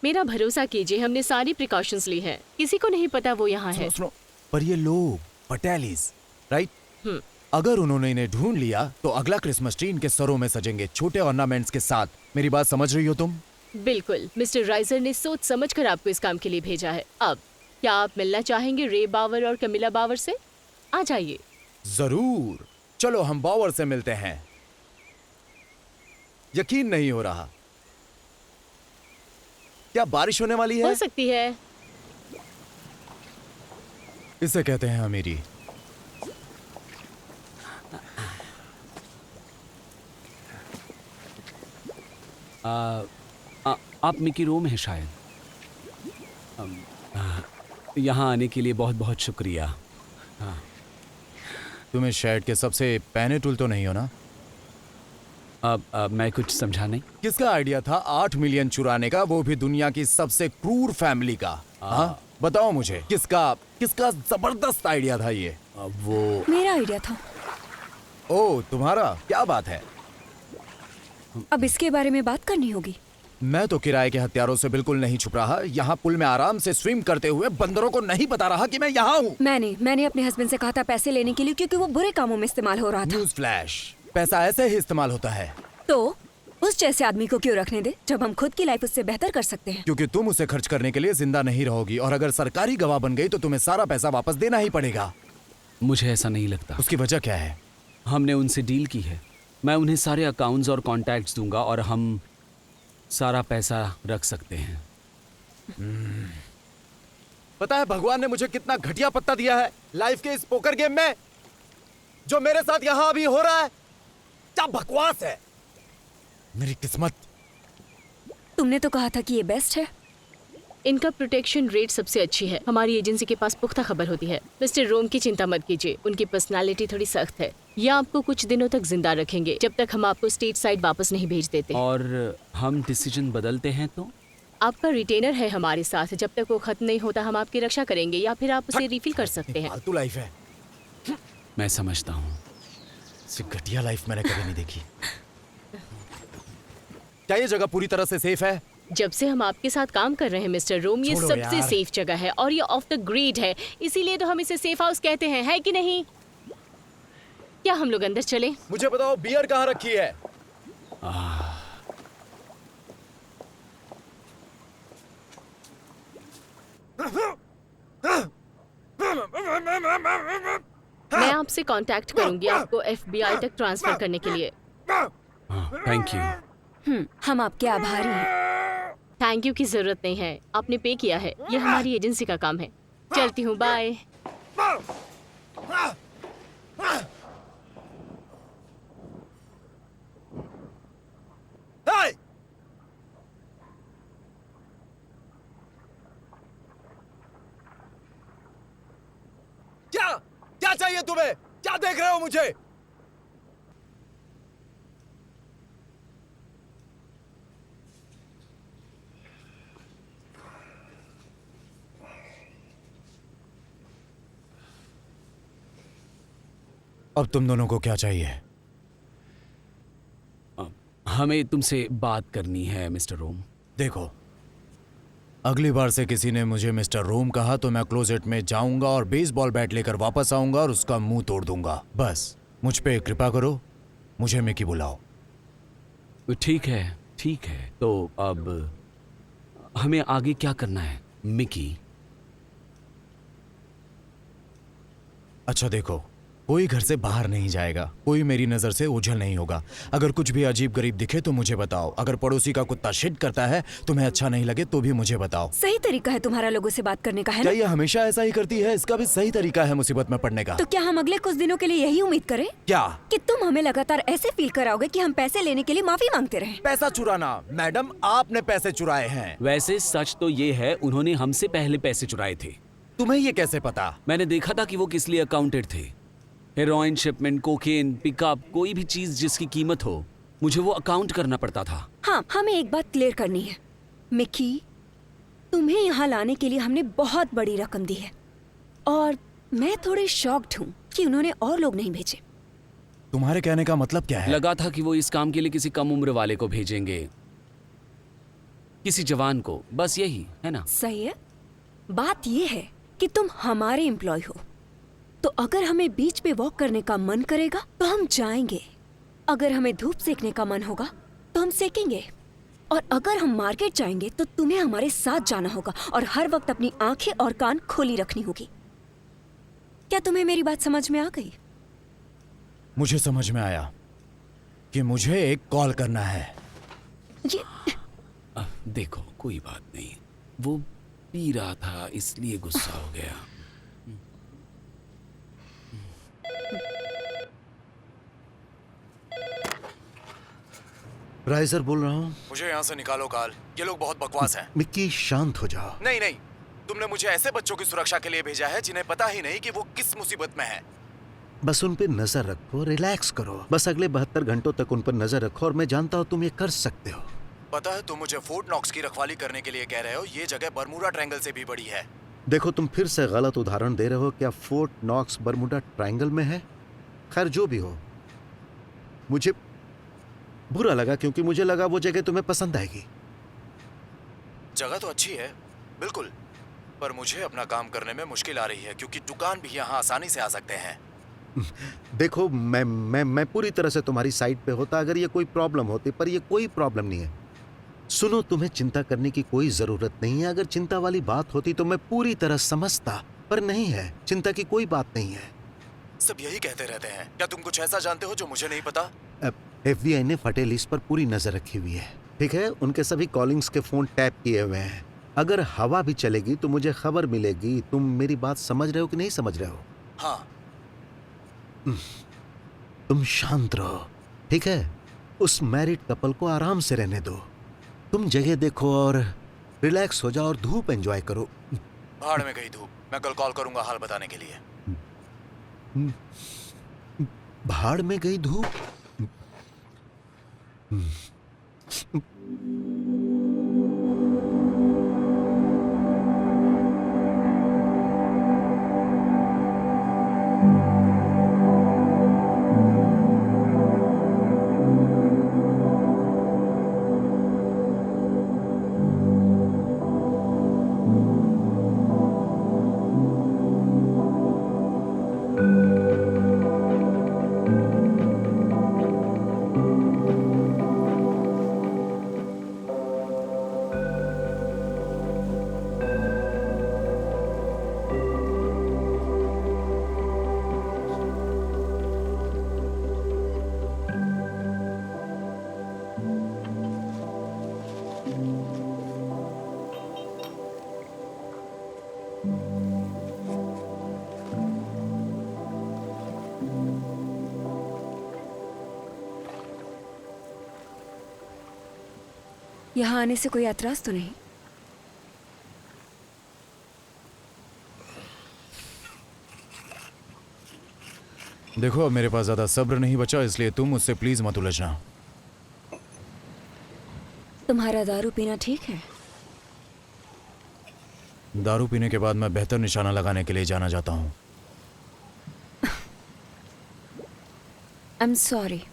Speaker 4: मेरा भरोसा कीजिए, हमने सारी प्रिकॉशंस ली हैं। किसी को नहीं पता वो यहाँ है।
Speaker 1: सुनो, पर ये लोग पटेलीज, राइट?
Speaker 4: हम्म।
Speaker 1: अगर उन्होंने इन्हें ढूंढ लिया तो अगला क्रिसमस ट्री इनके सरों में सजेंगे, छोटे ऑर्नामेंट्स के साथ। मेरी बात समझ रही हो तुम?
Speaker 4: बिल्कुल। मिस्टर राइजर ने सोच समझकर आपको इस काम के लिए भेजा है। अब क्या आप मिलना चाहेंगे रे बावर और कमिला बावर से? आ जाइए।
Speaker 1: जरूर, चलो हम बावर से मिलते हैं। यकीन नहीं हो रहा। क्या बारिश होने वाली
Speaker 4: हो
Speaker 1: है?
Speaker 4: सकती है।
Speaker 1: इसे कहते हैं अमीरी।
Speaker 6: आप मिकी रोम हैं शायद। यहाँ आने के लिए बहुत बहुत शुक्रिया। हाँ।
Speaker 1: तुम्हें शर्ट के सबसे पहने टूल तो नहीं हो ना?
Speaker 6: अब मैं कुछ समझा नहीं।
Speaker 1: किसका आइडिया था 8 मिलियन चुराने का, वो भी दुनिया की सबसे क्रूर फैमिली का? हाँ, बताओ मुझे किसका किसका जबरदस्त आइडिया था ये?
Speaker 6: वो
Speaker 7: मेरा आइडिया था।
Speaker 1: ओ, तुम्हारा? क्या बात है?
Speaker 7: अब इसके बारे में बात करनी होगी।
Speaker 1: मैं तो किराए के हथियारों से बिल्कुल नहीं छुप रहा। यहाँ पुल में आराम से स्विम करते हुए बंदरों को नहीं बता रहा कि मैं यहाँ हूँ।
Speaker 7: मैंने अपने हस्बैंड से कहा था पैसे लेने के लिए, क्योंकि वो बुरे कामों में इस्तेमाल हो रहा था।
Speaker 1: न्यूज़ फ्लैश, पैसा ऐसे ही इस्तेमाल होता है।
Speaker 7: तो उस जैसे आदमी को क्यों रखने दे, जब हम खुद की लाइफ उससे बेहतर कर सकते हैं।
Speaker 1: क्योंकि तुम उसे खर्च करने के लिए जिंदा नहीं रहोगी, और अगर सरकारी गवाह बन गई तो तुम्हें सारा पैसा वापस देना ही पड़ेगा।
Speaker 6: मुझे ऐसा नहीं लगता।
Speaker 1: उसकी वजह क्या है?
Speaker 6: हमने उनसे डील की है। मैं उन्हें सारे अकाउंट्स और कॉन्टैक्ट्स दूंगा और हम सारा पैसा रख सकते हैं।
Speaker 1: पता है भगवान ने मुझे कितना घटिया पत्ता दिया है लाइफ के इस पोकर गेम में, जो मेरे साथ यहाँ अभी हो रहा है। क्या बकवास है। मेरी किस्मत।
Speaker 7: तुमने तो कहा था कि ये बेस्ट है।
Speaker 4: इनका प्रोटेक्शन रेट सबसे अच्छी है। हमारी एजेंसी के पास पुख्ता खबर होती है। मिस्टर रोम की चिंता मत कीजिए, उनकी पर्सनालिटी थोड़ी सख्त है। ये आपको कुछ दिनों तक जिंदा रखेंगे, जब तक हम आपको स्टेट साइड वापस नहीं भेज देते।
Speaker 6: और हम डिसीजन बदलते हैं तो?
Speaker 4: आपका रिटेनर है हमारे साथ, जब तक वो खत्म नहीं होता हम आपकी रक्षा करेंगे, या फिर आप उसे रिफिल कर सकते हैं।
Speaker 1: फालतू लाइफ है।
Speaker 6: मैं समझता हूँ।
Speaker 1: इससे घटिया लाइफ मैंने कभी नहीं देखी। क्या ये जगह पूरी तरह से सेफ है?
Speaker 4: जब से हम आपके साथ काम कर रहे हैं मिस्टर रोम, ये
Speaker 1: छोड़ो
Speaker 4: सबसे
Speaker 1: यार।
Speaker 4: सेफ जगह है और ये ऑफ द ग्रिड है, इसीलिए तो हम इसे सेफ हाउस कहते हैं, है कि नहीं? क्या हम लोग अंदर चले?
Speaker 1: मुझे बताओ बियर कहाँ रखी है?
Speaker 4: मैं आपसे कांटेक्ट करूंगी आपको FBI तक ट्रांसफर करने के लिए।
Speaker 6: Thank you.
Speaker 7: हम आपके आभारी हैं।
Speaker 4: थैंक यू की जरूरत नहीं है, आपने पे किया है, ये हमारी एजेंसी का काम है। चलती हूँ, बाय।
Speaker 1: Hey! क्या क्या चाहिए तुम्हें? क्या देख रहे हो मुझे? अब तुम दोनों को क्या चाहिए?
Speaker 6: हमें तुमसे बात करनी है मिस्टर रोम।
Speaker 1: देखो, अगली बार से किसी ने मुझे मिस्टर रोम कहा तो मैं क्लोजेट में जाऊंगा और बेसबॉल बैट लेकर वापस आऊंगा और उसका मुंह तोड़ दूंगा। बस मुझ पे कृपा करो, मुझे मिकी बुलाओ।
Speaker 6: ठीक है, ठीक है। तो अब हमें आगे क्या करना है मिकी?
Speaker 1: अच्छा देखो, कोई घर से बाहर नहीं जाएगा, कोई मेरी नजर से ओझल नहीं होगा। अगर कुछ भी अजीब गरीब दिखे तो मुझे बताओ। अगर पड़ोसी का कुत्ता शिट करता है, तुम्हें अच्छा नहीं लगे तो भी मुझे बताओ।
Speaker 7: सही तरीका है तुम्हारा लोगों से बात करने का, है
Speaker 1: क्या
Speaker 7: ना?
Speaker 1: ये हमेशा ऐसा ही करती है? इसका भी सही तरीका है मुसीबत में पड़ने का।
Speaker 7: तो क्या हम अगले कुछ दिनों के लिए यही उम्मीद करें
Speaker 1: क्या?
Speaker 7: कि तुम हमें लगातार ऐसे फील कराओगे कि हम पैसे लेने के लिए माफी मांगते रहें?
Speaker 1: पैसा चुराना? मैडम, आपने पैसे चुराए हैं।
Speaker 6: वैसे सच तो ये है, उन्होंने हमसे पहले पैसे चुराए थे।
Speaker 1: तुम्हें ये कैसे पता?
Speaker 6: मैंने देखा था कि वो किस लिए अकाउंटेड थे। हेरोइन शिपमेंट, कोकेन, पिकअप, कोई भी चीज जिसकी कीमत हो, मुझे वो अकाउंट करना पड़ता था।
Speaker 7: हाँ, हमें एक बात क्लियर करनी है मिकी, तुम्हें यहाँ लाने के लिए हमने बहुत बड़ी रकम दी है और मैं थोड़े शॉक्ड हूँ कि उन्होंने और लोग नहीं भेजे।
Speaker 1: तुम्हारे कहने का मतलब क्या है?
Speaker 6: लगा था कि वो इस काम के लिए किसी कम उम्र वाले को भेजेंगे, किसी जवान को, बस यही है ना?
Speaker 7: सही है। बात ये है कि तुम हमारे एम्प्लॉय हो, तो अगर हमें बीच पे वॉक करने का मन करेगा तो हम जाएंगे, अगर हमें धूप सेकने का मन होगा तो हम सेकेंगे, और अगर हम मार्केट जाएंगे तो तुम्हें हमारे साथ जाना होगा और हर वक्त अपनी आंखें और कान खोली रखनी होगी। क्या तुम्हें मेरी बात समझ में आ गई?
Speaker 1: मुझे समझ में आया कि मुझे एक कॉल करना है।
Speaker 7: ये
Speaker 6: देखो, कोई बात नहीं, वो पी रहा था इसलिए गुस्सा हो गया।
Speaker 5: राइजर बोल रहा हूँ।
Speaker 1: मुझे यहाँ से निकालो काल, ये लोग बहुत बकवास हैं।
Speaker 5: मिक्की शांत हो जाओ।
Speaker 1: नहीं नहीं, तुमने मुझे ऐसे बच्चों की सुरक्षा के लिए भेजा है जिन्हें पता ही नहीं कि वो किस मुसीबत में है।
Speaker 5: बस उन पे नजर रखो, रिलैक्स करो। बस अगले 72 घंटों तक उन पर नजर रखो और मैं जानता हूँ तुम ये कर सकते हो।
Speaker 1: पता है, तुम मुझे फोर्ट नॉक्स की रखवाली करने के लिए कह रहे हो। ये जगह बरमूडा ट्रायंगल से भी बड़ी है।
Speaker 5: देखो, तुम फिर से गलत उदाहरण दे रहे हो। क्या फोर्ट नॉक्स बरमुडा ट्रायंगल में है? खैर, जो भी हो, मुझे बुरा लगा क्योंकि मुझे लगा वो जगह तुम्हें पसंद आएगी।
Speaker 1: जगह तो अच्छी है, बिल्कुल, पर मुझे अपना काम करने में मुश्किल आ रही है क्योंकि दुकान भी यहाँ आसानी से आ सकते हैं।
Speaker 5: देखो, मैं पूरी तरह से तुम्हारी साइड पे होता अगर ये कोई प्रॉब्लम होती, पर ये कोई प्रॉब्लम नहीं है। सुनो, तुम्हें चिंता करने की कोई जरूरत नहीं है। अगर चिंता वाली बात होती तो मैं पूरी तरह समझता, पर नहीं है। चिंता की कोई बात नहीं है।
Speaker 1: सब यही कहते रहते हैं। क्या तुम कुछ ऐसा जानते हो जो मुझे नहीं पता?
Speaker 5: FBI ने फटे लिस्ट पर पूरी नजर रखी हुई है, ठीक है? उनके सभी कॉलिंग्स के फोन टैप किए हुए हैं। अगर हवा भी चलेगी तो मुझे खबर मिलेगी। तुम मेरी बात समझ रहे हो कि नहीं समझ रहे हो?
Speaker 1: हाँ।
Speaker 5: तुम शांत रहो, ठीक है? उस मैरिड कपल को आराम से रहने दो। तुम जगह देखो और रिलैक्स हो जाओ और धूप एंजॉय करो।
Speaker 1: भाड़ में गई धूप। मैं कल कॉल करूंगा हाल बताने के लिए।
Speaker 5: भाड़ में गई धूप?
Speaker 7: यहाँ आने से कोई एतराज तो नहीं?
Speaker 1: देखो, अब मेरे पास ज्यादा सब्र नहीं बचा, इसलिए तुम मुझसे प्लीज मत उलझना।
Speaker 7: तुम्हारा दारू पीना ठीक है?
Speaker 1: दारू पीने के बाद मैं बेहतर निशाना लगाने के लिए जाना जाता हूँ।
Speaker 7: I am sorry.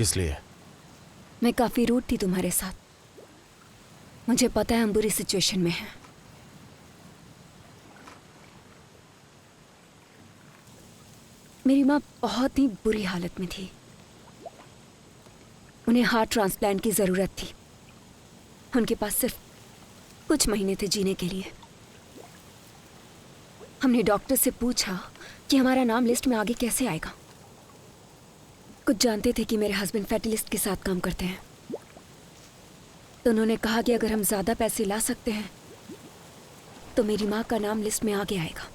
Speaker 1: इसलिए
Speaker 7: मैं काफी रूड थी तुम्हारे साथ। मुझे पता है हम बुरी सिचुएशन में हैं। मेरी माँ बहुत ही बुरी हालत में थी। उन्हें हार्ट ट्रांसप्लांट की जरूरत थी। उनके पास सिर्फ कुछ महीने थे जीने के लिए। हमने डॉक्टर से पूछा कि हमारा नाम लिस्ट में आगे कैसे आएगा। कुछ जानते थे कि मेरे हस्बैंड फैटी लिस्ट के साथ काम करते हैं, तो उन्होंने कहा कि अगर हम ज्यादा पैसे ला सकते हैं तो मेरी माँ का नाम लिस्ट में आगे आएगा।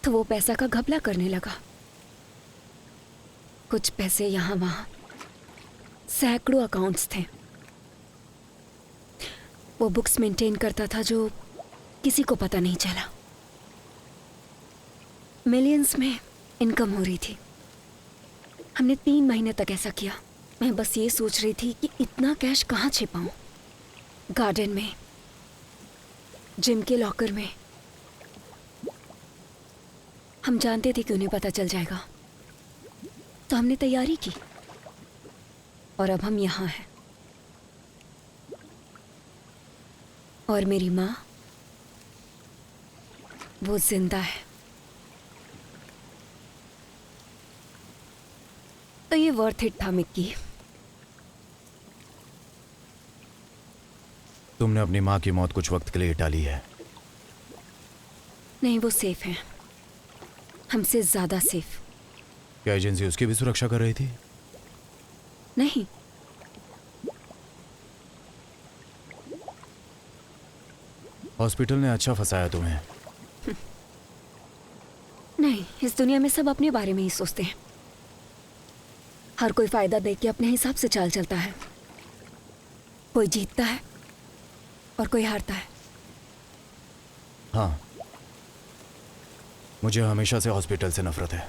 Speaker 7: तो वो पैसा का घपला करने लगा। कुछ पैसे यहाँ वहाँ, सैकड़ों अकाउंट्स थे। वो बुक्स मेंटेन करता था जो किसी को पता नहीं चला। मिलियंस में इनकम हो रही थी। हमने 3 महीने तक ऐसा किया। मैं बस ये सोच रही थी कि इतना कैश कहाँ छिपाऊं। गार्डन में, जिम के लॉकर में। हम जानते थे कि उन्हें पता चल जाएगा, तो हमने तैयारी की और अब हम यहाँ हैं। और मेरी माँ, वो जिंदा है। तो ये वर्थ इट था मिक्की।
Speaker 1: तुमने अपनी माँ की मौत कुछ वक्त के लिए टाली है।
Speaker 7: नहीं, वो सेफ है, हमसे ज्यादा सेफ।
Speaker 1: क्या एजेंसी उसकी भी सुरक्षा कर रही थी?
Speaker 7: नहीं,
Speaker 1: हॉस्पिटल ने अच्छा फंसाया तुम्हें।
Speaker 7: नहीं, इस दुनिया में सब अपने बारे में ही सोचते हैं। हर कोई फायदा देख के अपने हिसाब से चाल चलता है। कोई जीतता है और कोई हारता है।
Speaker 1: हाँ, मुझे हमेशा से हॉस्पिटल से नफरत है।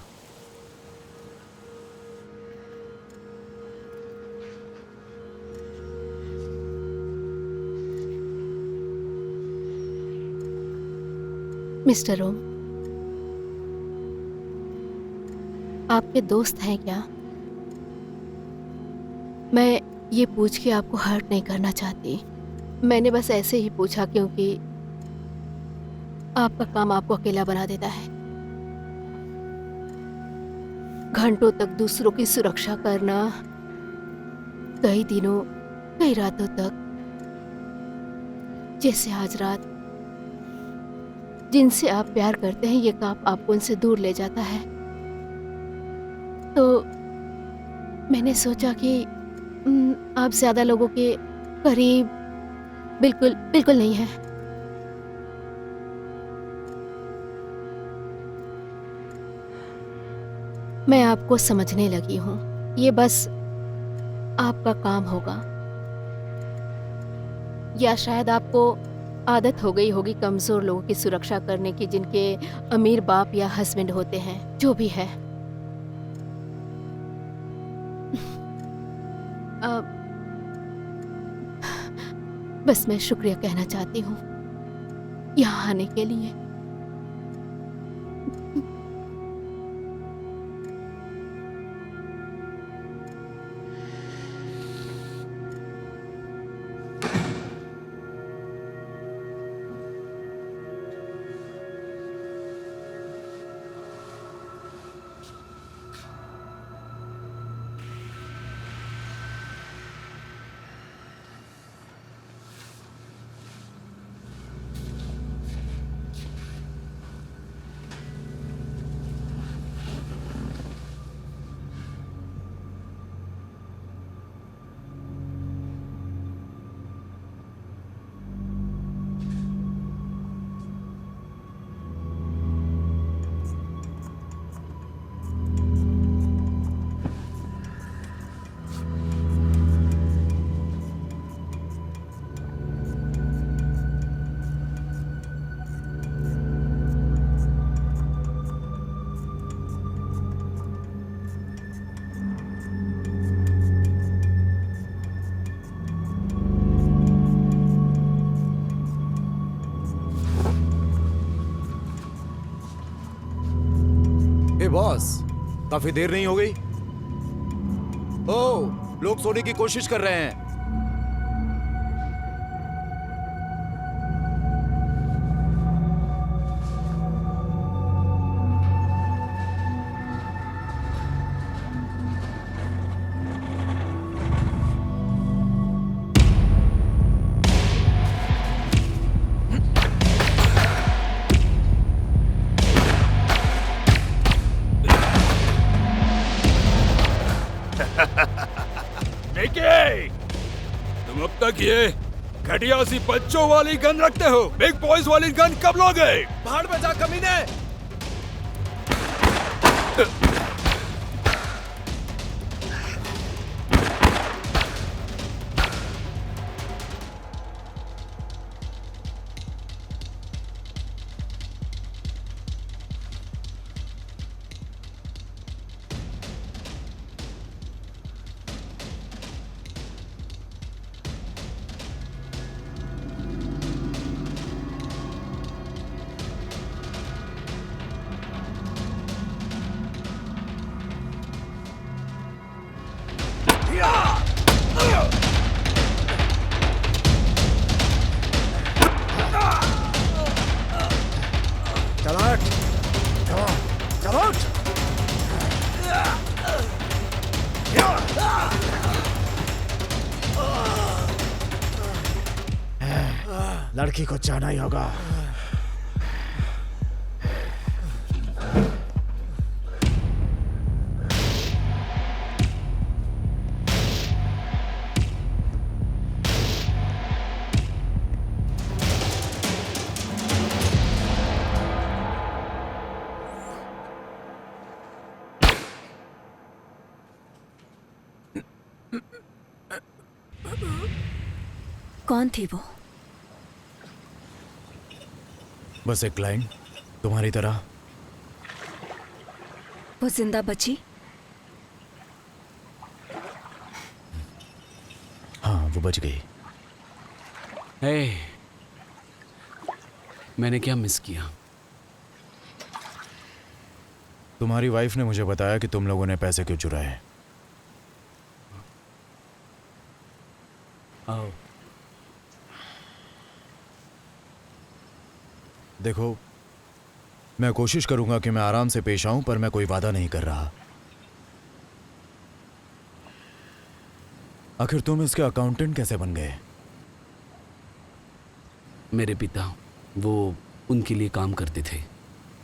Speaker 8: मिस्टर ओम, आपके दोस्त हैं क्या? मैं ये पूछ के आपको हर्ट नहीं करना चाहती। मैंने बस ऐसे ही पूछा क्योंकि आपका काम आपको अकेला बना देता है। घंटों तक दूसरों की सुरक्षा करना, कई दिनों कई रातों तक, जैसे आज रात। जिनसे आप प्यार करते हैं ये काम आपको उनसे दूर ले जाता है। तो मैंने सोचा कि आप ज्यादा लोगों के करीब बिल्कुल बिल्कुल नहीं है। मैं आपको समझने लगी हूँ। ये बस आपका काम होगा, या शायद आपको आदत हो गई होगी कमजोर लोगों की सुरक्षा करने की, जिनके अमीर बाप या हस्बैंड होते हैं। जो भी है, बस मैं शुक्रिया कहना चाहती हूँ यहाँ आने के लिए।
Speaker 1: बॉस, काफी देर नहीं हो गई? ओह, लोग सोने की कोशिश कर रहे हैं।
Speaker 3: निकी, तुम अब तक ये घटिया सी बच्चों वाली गन रखते हो। बिग बॉयज वाली गन कब लोगे?
Speaker 1: भाड़ में जा कमीने!
Speaker 2: लड़की को जाना ही होगा।
Speaker 7: कौन थी वो?
Speaker 1: बस एक क्लाइंट, तुम्हारी तरह।
Speaker 7: वो जिंदा बची?
Speaker 1: हाँ, वो बच गई।
Speaker 6: हे, मैंने क्या मिस किया?
Speaker 1: तुम्हारी वाइफ ने मुझे बताया कि तुम लोगों ने पैसे क्यों चुराए।
Speaker 6: आओ।
Speaker 1: देखो, मैं कोशिश करूंगा कि मैं आराम से पेश आऊं, पर मैं कोई वादा नहीं कर रहा। आखिर तुम इसके अकाउंटेंट कैसे बन गए?
Speaker 6: मेरे पिता वो उनके लिए काम करते थे।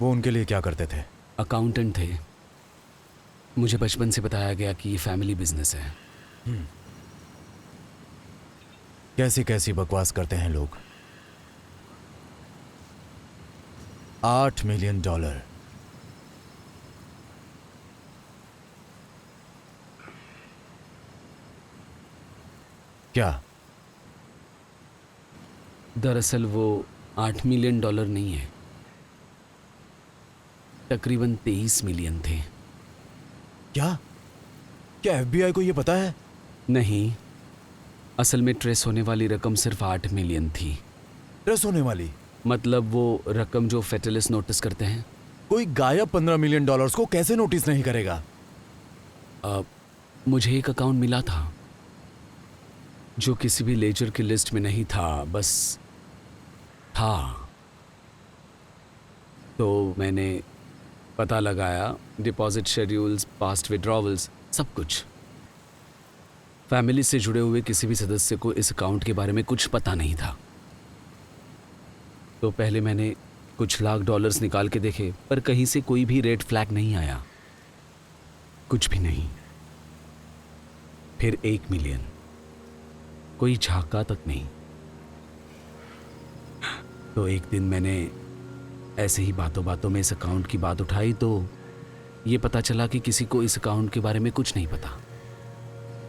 Speaker 1: वो उनके लिए क्या करते थे?
Speaker 6: अकाउंटेंट थे। मुझे बचपन से बताया गया कि ये फैमिली बिजनेस है।
Speaker 1: कैसी कैसी बकवास करते हैं लोग। $8 मिलियन। क्या?
Speaker 6: दरअसल वो $8 मिलियन नहीं है, तकरीबन 23 मिलियन थे।
Speaker 1: क्या FBI को ये पता है?
Speaker 6: नहीं, असल में ट्रेस होने वाली रकम सिर्फ 8 मिलियन थी।
Speaker 1: ट्रेस होने वाली
Speaker 6: मतलब वो रकम जो फेटलिस्ट नोटिस करते हैं।
Speaker 1: कोई गायब $15 मिलियन को कैसे नोटिस नहीं करेगा?
Speaker 6: मुझे एक अकाउंट मिला था जो किसी भी लेजर की लिस्ट में नहीं था, बस था। तो मैंने पता लगाया, डिपॉजिट शेड्यूल्स, पास्ट विड्रॉवल्स, सब कुछ। फैमिली से जुड़े हुए किसी भी सदस्य को इस अकाउंट के बारे में कुछ पता नहीं था। तो पहले मैंने कुछ लाख डॉलर्स निकाल के देखे, पर कहीं से कोई भी रेड फ्लैग नहीं आया, कुछ भी नहीं। फिर 1 मिलियन, कोई झाका तक नहीं। तो एक दिन मैंने ऐसे ही बातों बातों में इस अकाउंट की बात उठाई, तो ये पता चला कि किसी को इस अकाउंट के बारे में कुछ नहीं पता।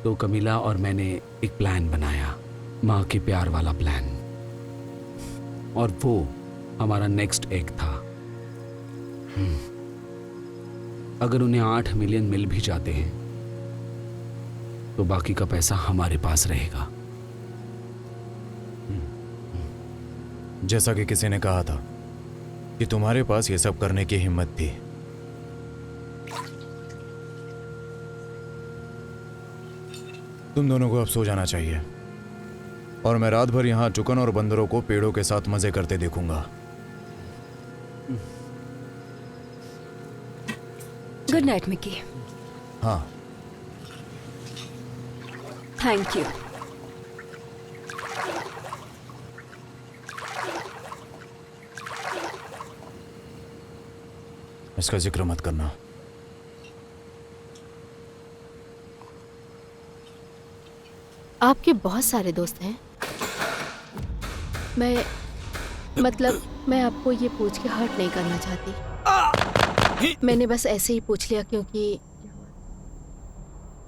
Speaker 6: तो कमीला और मैंने एक प्लान बनाया, माँ के प्यार वाला प्लान, और वो हमारा नेक्स्ट एग था। अगर उन्हें 8 मिलियन मिल भी जाते हैं तो बाकी का पैसा हमारे पास रहेगा।
Speaker 1: जैसा कि किसी ने कहा था कि तुम्हारे पास ये सब करने की हिम्मत थी। तुम दोनों को अब सो जाना चाहिए, और मैं रात भर यहां चुकन और बंदरों को पेड़ों के साथ मजे करते देखूंगा।
Speaker 7: Good night Mickey.
Speaker 1: हाँ,
Speaker 7: थैंक यू।
Speaker 1: इसका जिक्र मत करना।
Speaker 8: आपके बहुत सारे दोस्त हैं। मैं आपको ये पूछ के हर्ट नहीं करना चाहती। मैंने बस ऐसे ही पूछ लिया क्योंकि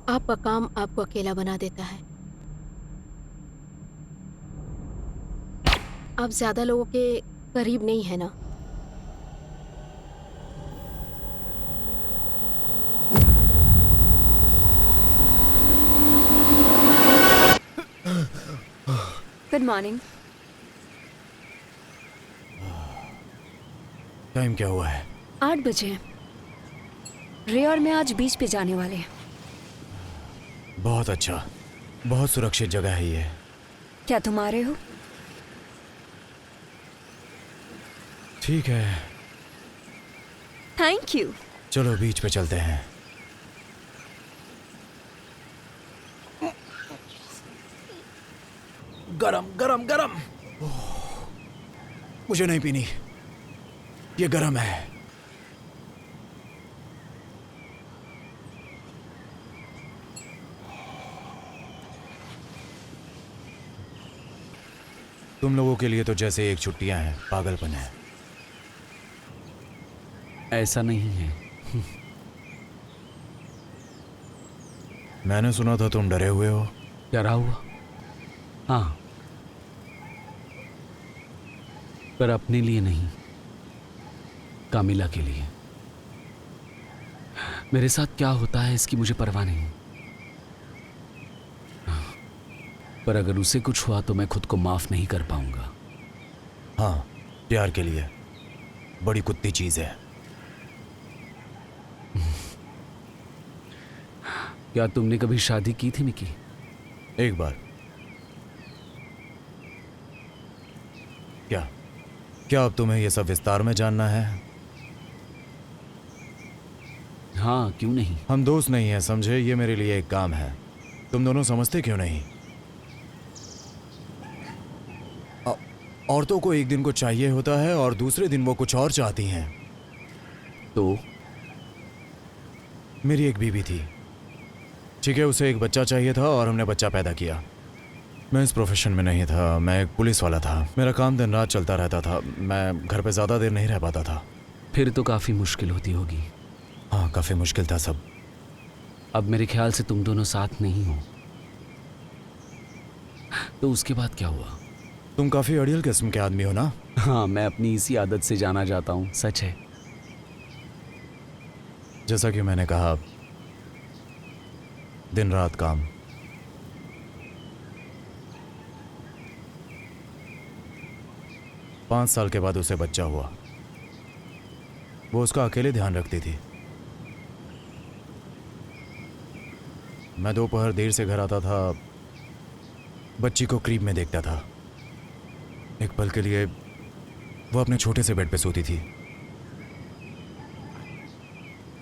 Speaker 8: आपका काम आपको अकेला बना देता है। आप ज्यादा लोगों के करीब नहीं है ना।
Speaker 7: Good morning.
Speaker 1: टाइम क्या हुआ है?
Speaker 7: 8 बजे। रे और मैं आज बीच पे जाने वाले हैं।
Speaker 1: बहुत अच्छा, बहुत सुरक्षित जगह है ये।
Speaker 7: क्या तुम आ रहे हो?
Speaker 1: ठीक है,
Speaker 7: थैंक यू।
Speaker 1: चलो बीच पे चलते हैं। गरम गरम गरम। मुझे नहीं पीनी, ये गरम है। तुम लोगों के लिए तो जैसे एक छुट्टियां हैं, पागलपन है।
Speaker 6: ऐसा नहीं है।
Speaker 1: मैंने सुना था तुम डरे हुए हो।
Speaker 6: डरा हुआ? हाँ, पर अपने लिए नहीं, कामिला के लिए। मेरे साथ क्या होता है इसकी मुझे परवाह नहीं, पर अगर उसे कुछ हुआ तो मैं खुद को माफ नहीं कर पाऊंगा।
Speaker 1: हाँ, प्यार के लिए बड़ी कुत्ती चीज है।
Speaker 6: क्या तुमने कभी शादी की थी मिकी?
Speaker 1: एक बार। क्या क्या अब तुम्हें यह सब विस्तार में जानना है?
Speaker 6: हाँ, क्यों नहीं।
Speaker 1: हम दोस्त नहीं हैं, समझे? ये मेरे लिए एक काम है। तुम दोनों समझते क्यों नहीं? औरतों को एक दिन को चाहिए होता है और दूसरे दिन वो कुछ और चाहती हैं।
Speaker 6: तो
Speaker 1: मेरी एक बीवी थी, ठीक है, उसे एक बच्चा चाहिए था और हमने बच्चा पैदा किया। मैं इस प्रोफेशन में नहीं था, मैं एक पुलिस वाला था। मेरा काम दिन रात चलता रहता था, मैं घर पे ज़्यादा देर नहीं रह पाता था।
Speaker 6: फिर तो काफ़ी मुश्किल होती होगी।
Speaker 1: हाँ, काफ़ी मुश्किल था सब।
Speaker 6: अब मेरे ख्याल से तुम दोनों साथ नहीं हो। तो उसके बाद क्या हुआ?
Speaker 1: तुम काफ़ी अड़ियल किस्म के आदमी हो ना?
Speaker 6: हाँ, मैं अपनी इसी आदत से जाना जाता हूँ, सच है।
Speaker 1: जैसा कि मैंने कहा, दिन रात काम। पाँच साल के बाद उसे बच्चा हुआ। वो उसका अकेले ध्यान रखती थी। मैं दोपहर देर से घर आता था, बच्ची को क्रीब में देखता था। एक पल के लिए वो अपने छोटे से बेड पे सोती थी।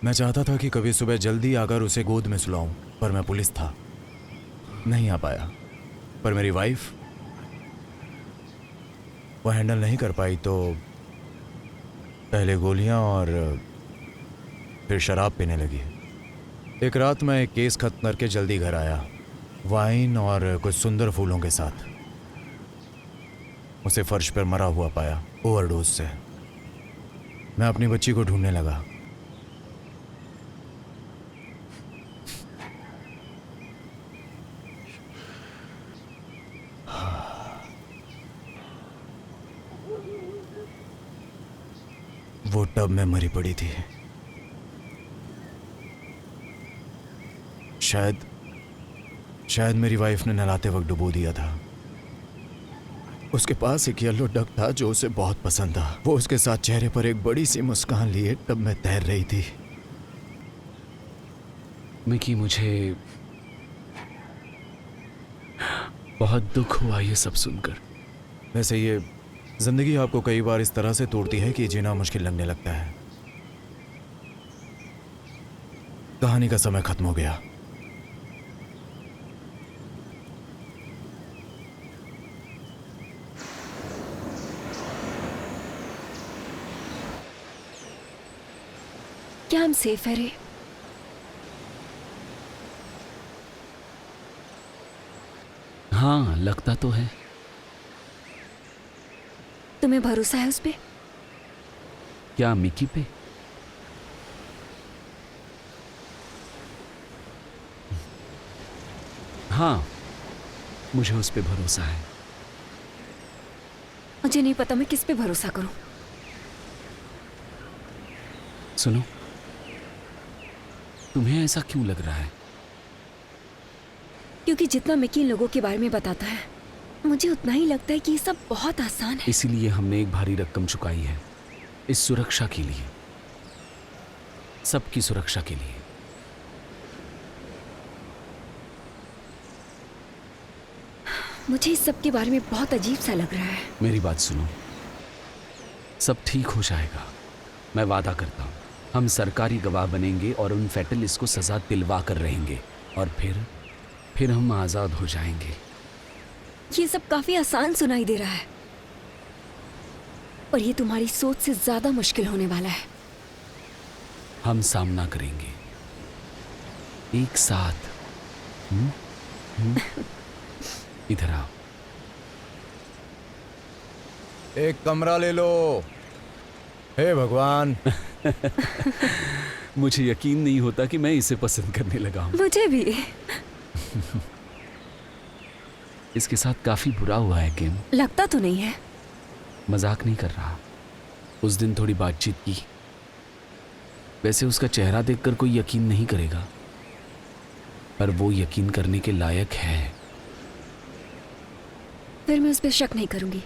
Speaker 1: मैं चाहता था कि कभी सुबह जल्दी आकर उसे गोद में सुलाऊं, पर मैं पुलिस था, नहीं आ पाया। पर मेरी वाइफ वो हैंडल नहीं कर पाई, तो पहले गोलियां और फिर शराब पीने लगी। एक रात मैं एक केस खत्म करके जल्दी घर आया, वाइन और कुछ सुंदर फूलों के साथ। उसे फर्श पर मरा हुआ पाया, ओवरडोज से। मैं अपनी बच्ची को ढूंढने लगा। वो टब में मरी पड़ी थी। शायद मेरी वाइफ ने नहलाते वक्त डुबो दिया था। उसके पास एक येलो डक था जो उसे बहुत पसंद था। वो उसके साथ चेहरे पर एक बड़ी सी मुस्कान लिए टब में तैर रही थी।
Speaker 6: मिकी, मुझे बहुत दुख हुआ ये सब सुनकर।
Speaker 1: वैसे ये जिंदगी आपको कई बार इस तरह से तोड़ती है कि जीना मुश्किल लगने लगता है। कहानी का समय खत्म हो गया।
Speaker 7: क्या हम सेफ है रे?
Speaker 6: हाँ, लगता तो है।
Speaker 7: तुम्हें भरोसा है उस पे?
Speaker 6: क्या मिकी पे? हाँ, मुझे उस पे भरोसा है।
Speaker 7: मुझे नहीं पता मैं किस पे भरोसा करूं।
Speaker 6: सुनो, तुम्हें ऐसा क्यों लग रहा है?
Speaker 7: क्योंकि जितना मिकी इन लोगों के बारे में बताता है, मुझे उतना ही लगता है कि ये सब बहुत आसान है।
Speaker 6: इसीलिए हमने एक भारी रकम चुकाई है, इस सुरक्षा के लिए, सबकी सुरक्षा के लिए।
Speaker 7: मुझे इस सब के बारे में बहुत अजीब सा लग रहा है।
Speaker 6: मेरी बात सुनो, सब ठीक हो जाएगा, मैं वादा करता हूँ। हम सरकारी गवाह बनेंगे और उन फैटलिस्ट को सजा दिलवा कर रहेंगे, और फिर हम आज़ाद हो जाएंगे।
Speaker 7: ये सब काफी आसान सुनाई दे रहा है, पर ये तुम्हारी सोच से ज्यादा मुश्किल होने वाला है।
Speaker 6: हम सामना करेंगे एक साथ। इधर आओ।
Speaker 1: एक कमरा ले लो। हे भगवान।
Speaker 6: मुझे यकीन नहीं होता कि मैं इसे पसंद करने लगा हूँ।
Speaker 7: मुझे भी।
Speaker 6: इसके साथ काफी बुरा हुआ है किम।
Speaker 7: लगता तो नहीं है।
Speaker 6: मजाक नहीं कर रहा। उस दिन थोड़ी बातचीत की। वैसे उसका चेहरा देखकर कोई यकीन नहीं करेगा, पर वो यकीन करने के लायक है।
Speaker 7: फिर मैं उस पर शक नहीं करूंगी।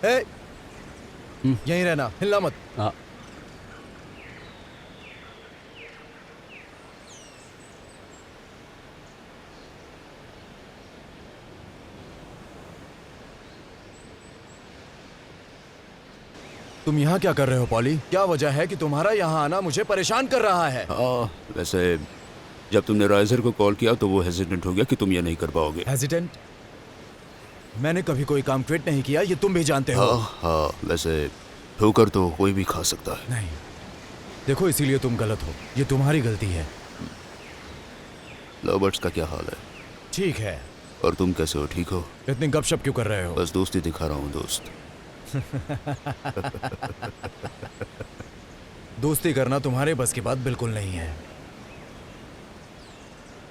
Speaker 1: ए, यहीं रहना, हिलना मत।
Speaker 6: आ,
Speaker 1: तुम यहाँ क्या कर रहे हो पॉली? क्या वजह है कि तुम्हारा यहाँ आना मुझे परेशान कर रहा है?
Speaker 3: हाँ, वैसे जब तुमने राइजर को कॉल किया तो वो हेजिटेंट हो गया कि तुम ये नहीं कर पाओगे।
Speaker 1: हेजिटेंट? मैंने कभी कोई काम क्विट नहीं किया, ये तुम भी जानते हो।
Speaker 3: हाँ, वैसे ठोकर तो कोई भी खा सकता है।
Speaker 1: नहीं, देखो इसीलिए तुम गलत हो, ये तुम्हारी गलती है।
Speaker 3: लवर्स का क्या हाल है?
Speaker 1: ठीक है।
Speaker 3: और तुम कैसे हो? ठीक हो?
Speaker 1: इतनी गपशप क्यों कर रहे हो?
Speaker 3: बस दोस्ती दिखा रहा हूँ दोस्त।
Speaker 1: दोस्ती करना तुम्हारे बस की बात बिल्कुल नहीं है।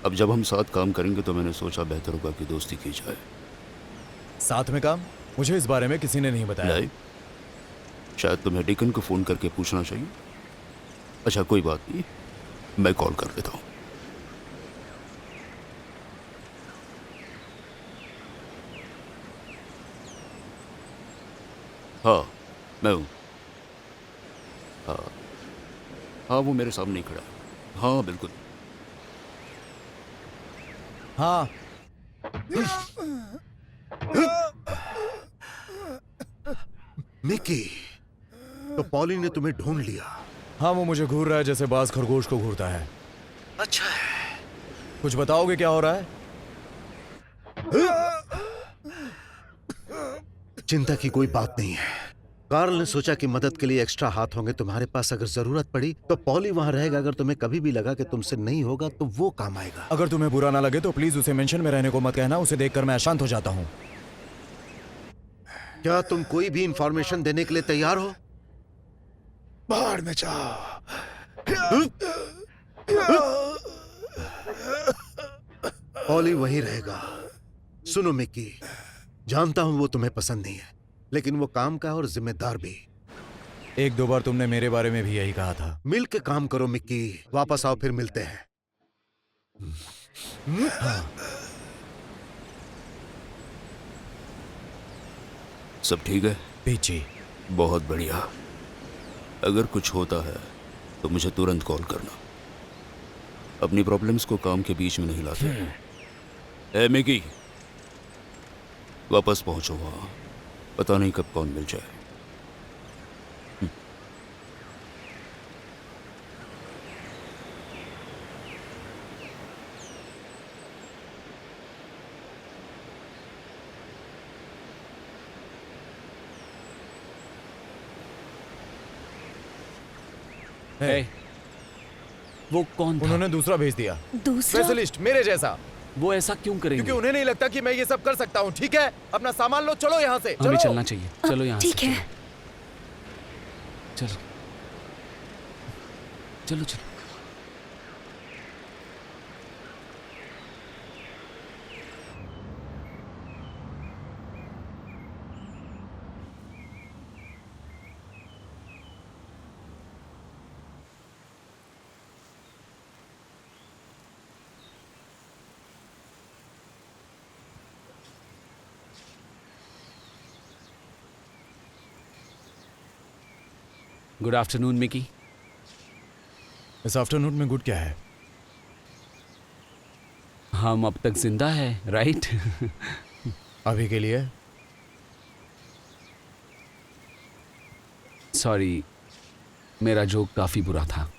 Speaker 3: अब जब हम साथ काम करेंगे तो मैंने सोचा बेहतर होगा कि दोस्ती की जाए।
Speaker 1: साथ में काम? मुझे इस बारे में किसी ने नहीं बताया।
Speaker 3: नहीं? शायद तुम्हें डिकन को फोन करके पूछना चाहिए। अच्छा कोई बात नहीं, मैं कॉल कर देता हूँ। हाँ, मैं हूँ। हाँ, वो मेरे सामने ही खड़ा है। हाँ बिल्कुल।
Speaker 1: हाँ।
Speaker 5: मिकी, तो पॉली ने तुम्हें ढूंढ लिया।
Speaker 1: हाँ, वो मुझे घूर रहा है जैसे बाज खरगोश को घूरता है।
Speaker 5: अच्छा है।
Speaker 1: कुछ बताओगे क्या हो रहा है?
Speaker 5: चिंता की कोई बात नहीं है। कार्ल ने सोचा कि मदद के लिए एक्स्ट्रा हाथ होंगे तुम्हारे पास। अगर जरूरत पड़ी तो पॉली वहां रहेगा। अगर तुम्हें कभी भी लगा कि तुमसे नहीं होगा तो वो काम आएगा।
Speaker 1: अगर तुम्हें बुरा ना लगे तो प्लीज उसे मेंशन में रहने को मत कहना। उसे देखकर मैं अशांत हो जाता हूँ।
Speaker 5: क्या तुम कोई भी इंफॉर्मेशन देने के लिए तैयार हो? बाहर में जाओ। पॉली वहीं रहेगा। सुनो मिकी, जानता हूं वो तुम्हें पसंद नहीं है, लेकिन वो काम का और जिम्मेदार भी।
Speaker 1: एक दो बार तुमने मेरे बारे में भी यही कहा था।
Speaker 5: मिल के काम करो मिक्की। वापस आओ, फिर मिलते हैं।
Speaker 3: सब ठीक है?
Speaker 1: पीछे।
Speaker 3: बहुत बढ़िया। अगर कुछ होता है तो मुझे तुरंत कॉल करना। अपनी प्रॉब्लम्स को काम के बीच में नहीं लाते। ए मिकी, वापस पहुंचो वहां। पता नहीं कब कौन मिल जाए।
Speaker 6: ए, वो कौन था?
Speaker 1: उन्होंने दूसरा भेज दिया।
Speaker 7: दूसरा?
Speaker 1: स्पेशलिस्ट मेरे जैसा।
Speaker 6: वो ऐसा क्यों करेंगे?
Speaker 1: क्योंकि उन्हें नहीं लगता कि मैं ये सब कर सकता हूँ। ठीक है, अपना सामान लो, चलो यहाँ से।
Speaker 6: हमें
Speaker 1: चलो।
Speaker 6: चलना चाहिए। चलो यहाँ से।
Speaker 7: ठीक है।
Speaker 6: चलो चलो चलो। Good afternoon Mickey.
Speaker 1: इस आफ्टरनून में गुड क्या है?
Speaker 6: हम अब तक जिंदा है, राइट?
Speaker 1: अभी के लिए।
Speaker 6: सॉरी, मेरा जोक काफी बुरा था।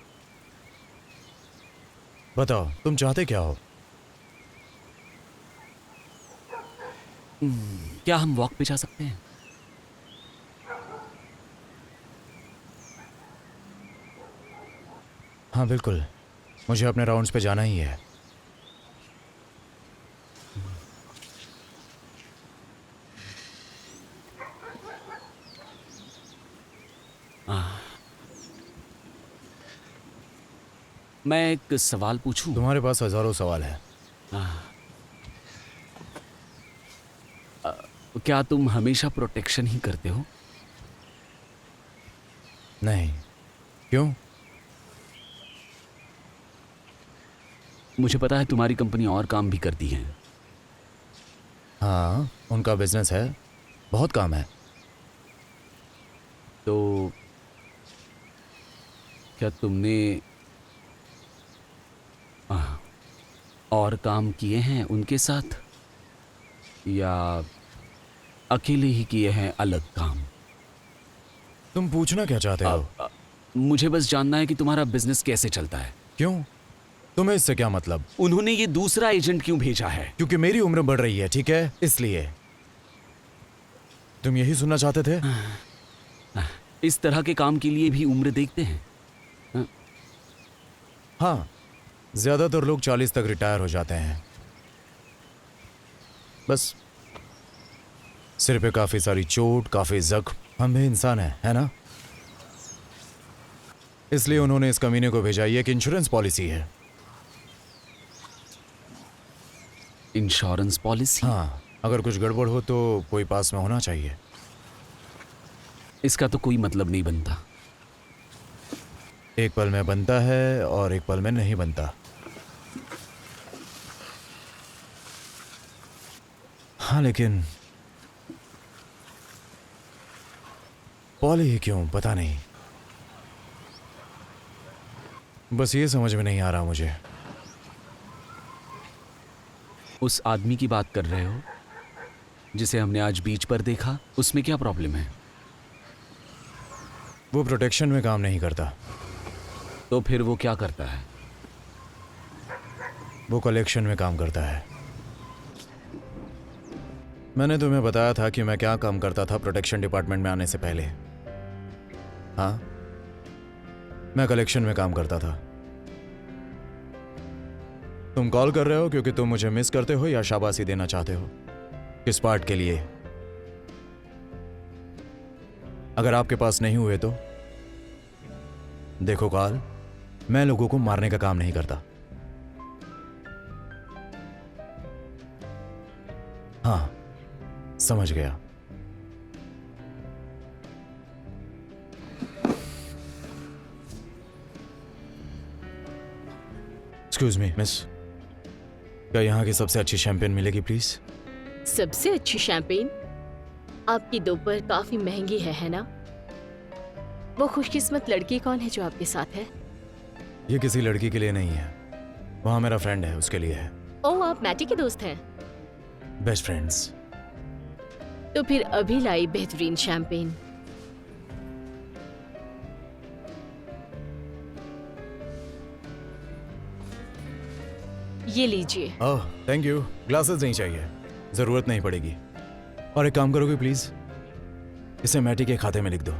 Speaker 1: बताओ तुम चाहते क्या हो?
Speaker 6: क्या हम वॉक पे जा सकते हैं?
Speaker 1: हाँ बिल्कुल, मुझे अपने राउंड्स पे जाना ही है।
Speaker 6: मैं एक सवाल पूछूं?
Speaker 1: तुम्हारे पास हजारों सवाल है।
Speaker 6: क्या तुम हमेशा प्रोटेक्शन ही करते हो?
Speaker 1: नहीं। क्यों?
Speaker 6: मुझे पता है तुम्हारी कंपनी और काम भी करती है।
Speaker 1: हाँ, उनका बिजनेस है, बहुत काम है।
Speaker 6: तो क्या तुमने और काम किए हैं उनके साथ, या अकेले ही किए हैं अलग काम?
Speaker 1: तुम पूछना क्या चाहते हो?
Speaker 6: मुझे बस जानना है कि तुम्हारा बिजनेस कैसे चलता है।
Speaker 1: क्यों? तुम्हें इससे क्या मतलब?
Speaker 6: उन्होंने ये दूसरा एजेंट क्यों भेजा है?
Speaker 1: क्योंकि मेरी उम्र बढ़ रही है, ठीक है, इसलिए। तुम यही सुनना चाहते थे?
Speaker 6: इस तरह के काम के लिए भी उम्र देखते हैं?
Speaker 1: हाँ, ज्यादातर लोग 40 तक रिटायर हो जाते हैं। बस सिर पे काफी सारी चोट, काफी जख्म, हम भी इंसान हैं, है ना? इसलिए उन्होंने इस कमीने को भेजा। ये एक इंश्योरेंस पॉलिसी है।
Speaker 6: Insurance policy?
Speaker 1: हाँ, अगर कुछ गड़बड़ हो तो कोई पास में होना चाहिए।
Speaker 6: इसका तो कोई मतलब नहीं बनता।
Speaker 1: एक पल में बनता है और एक पल में नहीं बनता। हाँ, लेकिन पॉली ही क्यों, पता नहीं। बस ये समझ में नहीं आ रहा मुझे।
Speaker 6: उस आदमी की बात कर रहे हो जिसे हमने आज बीच पर देखा? उसमें क्या प्रॉब्लम है?
Speaker 1: वो प्रोटेक्शन में काम नहीं करता।
Speaker 6: तो फिर वो क्या करता है?
Speaker 1: वो कलेक्शन में काम करता है। मैंने तुम्हें बताया था कि मैं क्या काम करता था प्रोटेक्शन डिपार्टमेंट में आने से पहले। हाँ, मैं कलेक्शन में काम करता था। तुम कॉल कर रहे हो क्योंकि तुम मुझे मिस करते हो या शाबाशी देना चाहते हो? किस पार्ट के लिए? अगर आपके पास नहीं हुए तो देखो कॉल, मैं लोगों को मारने का काम नहीं करता। हाँ, समझ गया। एक्सक्यूज मी मिस, क्या यहाँ की सबसे अच्छी शैंपेन मिलेगी प्लीज?
Speaker 4: सबसे अच्छी शैंपेन? आपकी दोपहर काफी महंगी है ना? वो खुशकिस्मत लड़की कौन है जो आपके साथ है?
Speaker 1: ये किसी लड़की के लिए नहीं है, वहाँ मेरा फ्रेंड है, उसके लिए है।
Speaker 4: ओह, आप मैटी के दोस्त हैं?
Speaker 1: Best friends.
Speaker 4: तो फिर अभी लाई बेहतरीन शैंपेन। ये लीजिए।
Speaker 1: ओह, थैंक यू। ग्लासेस नहीं चाहिए, जरूरत नहीं पड़ेगी। और एक काम करोगे प्लीज, इसे मैटी के खाते में लिख दो।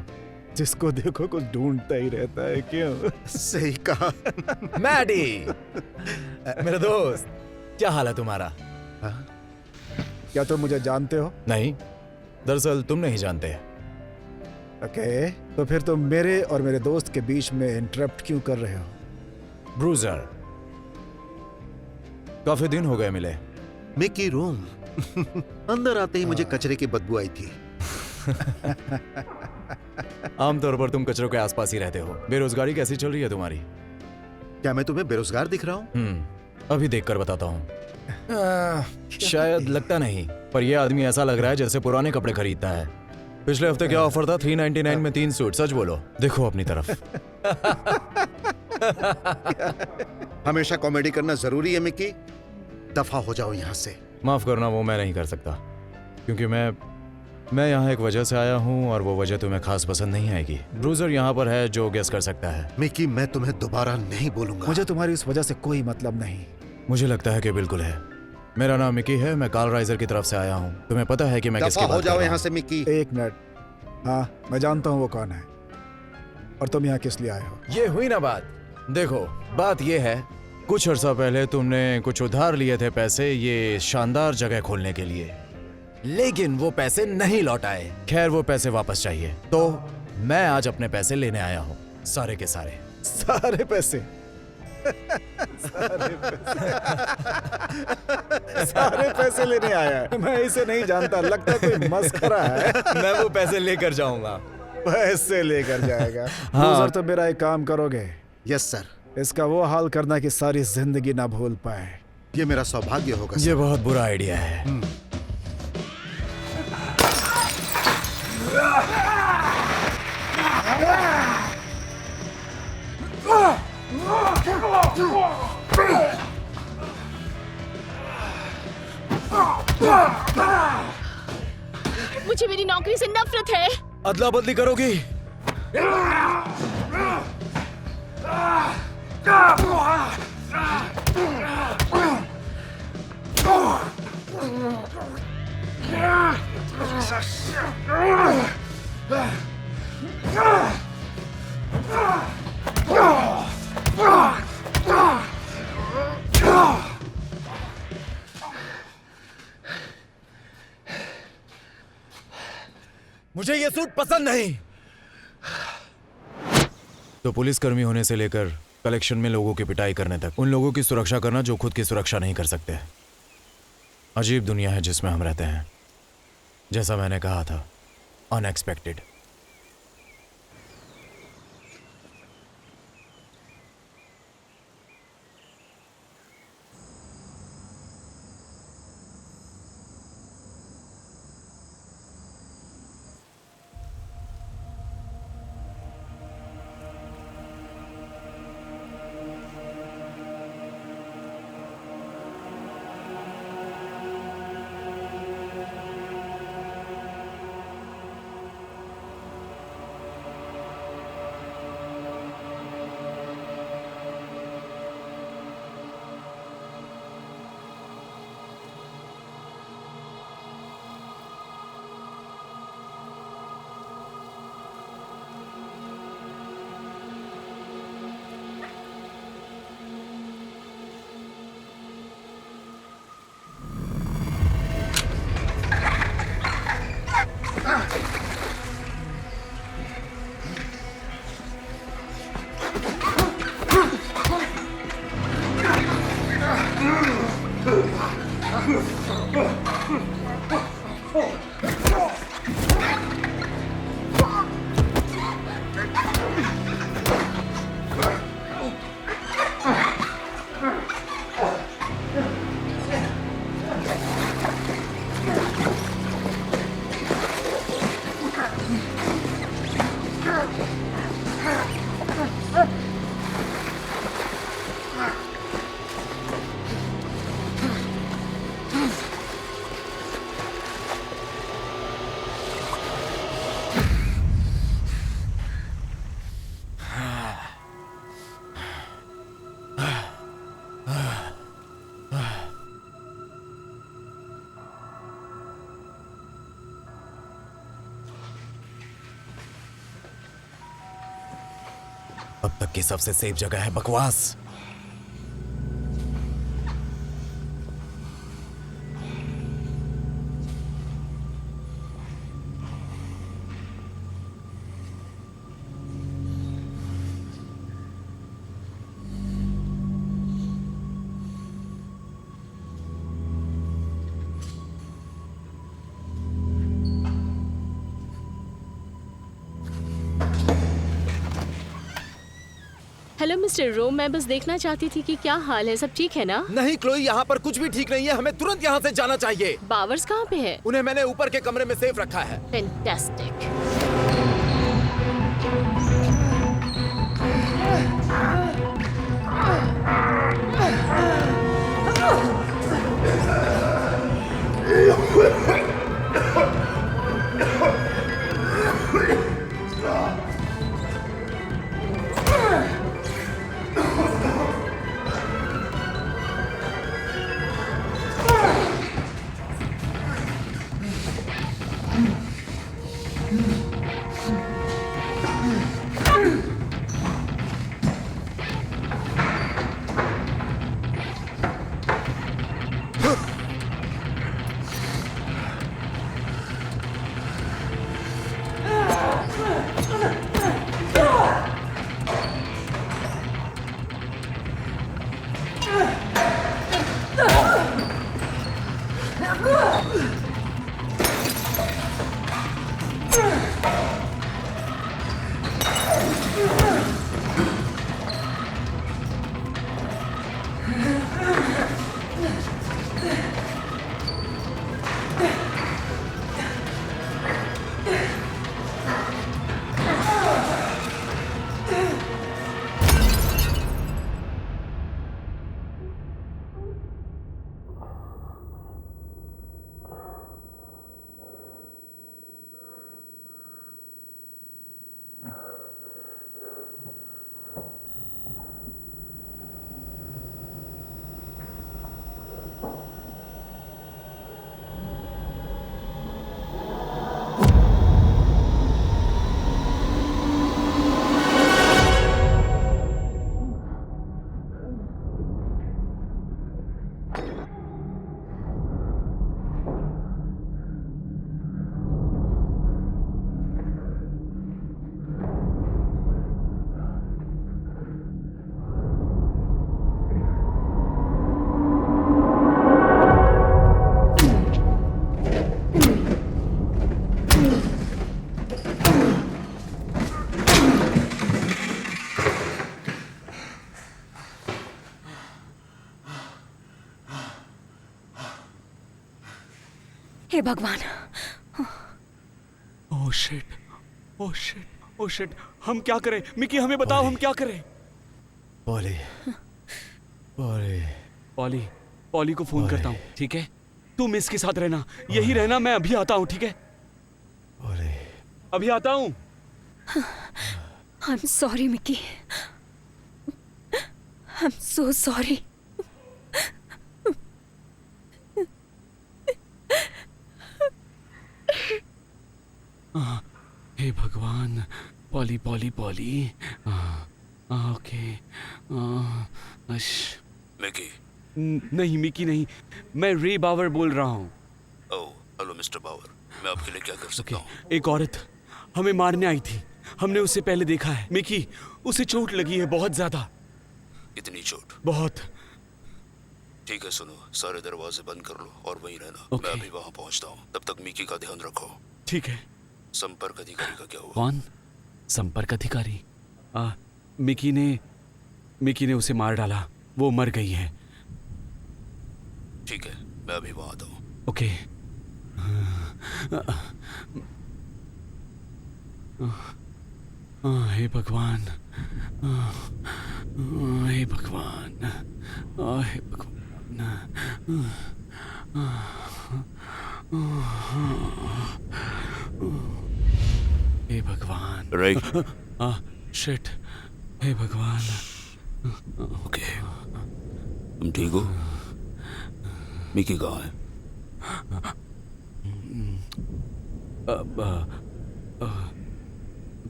Speaker 2: जिसको देखो कुछ ढूंढता ही रहता है, क्यों?
Speaker 5: सही कहा।
Speaker 1: मैटी, मेरा दोस्त, क्या हाल है तुम्हारा?
Speaker 2: क्या तुम मुझे जानते हो?
Speaker 1: नहीं, दरअसल तुम नहीं जानते।
Speaker 2: ओके, तो फिर तुम मेरे और मेरे दोस्त के बीच में इंटरप्ट क्यों कर रहे हो?
Speaker 1: ब्रूजर, काफी दिन हो गए मिले।
Speaker 5: Mickey room. अंदर आते ही मुझे कचरे की बदबू आई थी।
Speaker 1: आमतौर पर तुम कचरों के आसपास ही रहते हो। बेरोजगारी कैसी चल रही है तुम्हारी?
Speaker 5: क्या मैं तुम्हें बेरोजगार दिख रहा हूँ?
Speaker 1: अभी देखकर बताता हूँ। शायद लगता नहीं, पर यह आदमी ऐसा लग रहा है जैसे पुराने कपड़े खरीदता है। पिछले हफ्ते क्या ऑफर था? 399 में 3 सूट। सच बोलो, देखो अपनी तरफ।
Speaker 5: हमेशा कॉमेडी करना जरूरी है मिकी? दफा हो जाओ यहाँ से।
Speaker 1: माफ करना, वो मैं नहीं कर सकता, क्योंकि मैं यहाँ एक वजह से आया हूँ और वो वजह तुम्हें खास पसंद नहीं आएगी। ब्रूजर यहाँ पर है जो गेस कर सकता है।
Speaker 5: मिकी, मैं तुम्हें दोबारा नहीं बोलूंगा।
Speaker 2: मुझे तुम्हारी इस वजह से कोई मतलब नहीं।
Speaker 1: मुझे लगता है कि बिल्कुल है। मेरा नाम मिकी है, मैं कार्ल राइजर की तरफ से आया हूँ। तुम्हें पता है कि मैं किसकी
Speaker 5: दफा
Speaker 1: बात
Speaker 5: हो
Speaker 1: कर
Speaker 5: जाओ
Speaker 1: रहा
Speaker 5: यहाँ
Speaker 1: हूँ?
Speaker 5: से मिकी।
Speaker 2: एक मिनट। हाँ, मैं जानता हूँ वो कौन है। और तुम यहाँ किस लिए आए हो?
Speaker 1: ये हुई ना बात। देखो, बात ये है, कुछ अर्सा पहले तुमने कुछ उधार लिए थे पैसे ये शानदार जगह खोलने के लिए, लेकिन वो पैसे नहीं लौटाए। खैर, वो पैसे वापस चाहिए, तो मैं आज अपने पैसे लेने आया हूँ, सारे के सारे।
Speaker 2: सारे पैसे? सारे पैसे लेने आया है? मैं इसे नहीं जानता, लगता है कोई मस्खरा है।
Speaker 1: मैं वो पैसे लेकर जाऊंगा।
Speaker 2: पैसे लेकर जाएगा?
Speaker 1: हाँ।
Speaker 2: ब्रूजर, तो मेरा एक काम करोगे?
Speaker 5: Yes sir.
Speaker 2: इसका वो हाल करना कि सारी जिंदगी ना भूल पाए।
Speaker 5: ये मेरा सौभाग्य होगा
Speaker 1: ये बहुत बुरा आइडिया है।
Speaker 4: नौकरी से नफरत है।
Speaker 1: अदला बदली करोगी? मुझे ये सूट पसंद नहीं। तो पुलिसकर्मी होने से लेकर कलेक्शन में लोगों की पिटाई करने तक, उन लोगों की सुरक्षा करना जो खुद की सुरक्षा नहीं कर सकते। अजीब दुनिया है जिसमें हम रहते हैं। जैसा मैंने कहा था, अनएक्सपेक्टेड। अब तक की सबसे सेफ जगह है बकवास।
Speaker 4: हेलो मिस्टर रोम, मैं बस देखना चाहती थी कि क्या हाल है, सब ठीक है ना?
Speaker 1: नहीं क्लोई, यहाँ पर कुछ भी ठीक नहीं है। हमें तुरंत यहाँ से जाना चाहिए।
Speaker 4: बावर्स कहाँ पे है?
Speaker 1: उन्हें मैंने ऊपर के कमरे में सेफ रखा है।
Speaker 4: फैंटास्टिक।
Speaker 7: हे भगवान।
Speaker 6: Oh shit, oh shit, oh shit. हम क्या करें मिकी, हमें बताओ हम क्या करें।
Speaker 1: पॉली, पॉली,
Speaker 6: पॉली, पॉली को फोन करता हूँ, ठीक है? तुम इसके साथ रहना, यही रहना, मैं अभी आता हूँ, ठीक है?
Speaker 1: पॉली।
Speaker 6: अभी आता हूँ।
Speaker 7: I am sorry Mickey, I am so sorry.
Speaker 6: हे भगवान, पॉली पॉली पॉली। ओके। अश
Speaker 3: मिकी।
Speaker 6: नहीं मिकी नहीं, मैं रे बावर बोल रहा हूँ।
Speaker 3: ओह हेलो मिस्टर बावर, मैं आपके लिए क्या कर सकता हूँ?
Speaker 6: एक औरत हमें मारने आई थी, हमने उसे पहले देखा है। मिकी, उसे चोट लगी है बहुत ज्यादा।
Speaker 3: इतनी चोट?
Speaker 6: बहुत।
Speaker 3: ठीक है सुनो, सारे दरवाजे बंद कर लो और वहीं रहना।
Speaker 6: ओके।
Speaker 3: मैं अभी वहाँ पहुँचता हूँ, तब तक मिकी का ध्यान रखो।
Speaker 6: ठीक है।
Speaker 3: संपर्क अधिकारी का क्या हुआ?
Speaker 6: कौन? संपर्क अधिकारी? मिकी ने उसे मार डाला, वो मर गई है।
Speaker 3: ठीक है, मैं अभी वहाँ आता हूँ।
Speaker 6: ओके। हे भगवान, हे भगवान, हे भगवान। हे भगवान।
Speaker 3: राइट।
Speaker 6: शिट, हे भगवान।
Speaker 3: ओके, तुम ठीक हो? मिकी कहाँ है?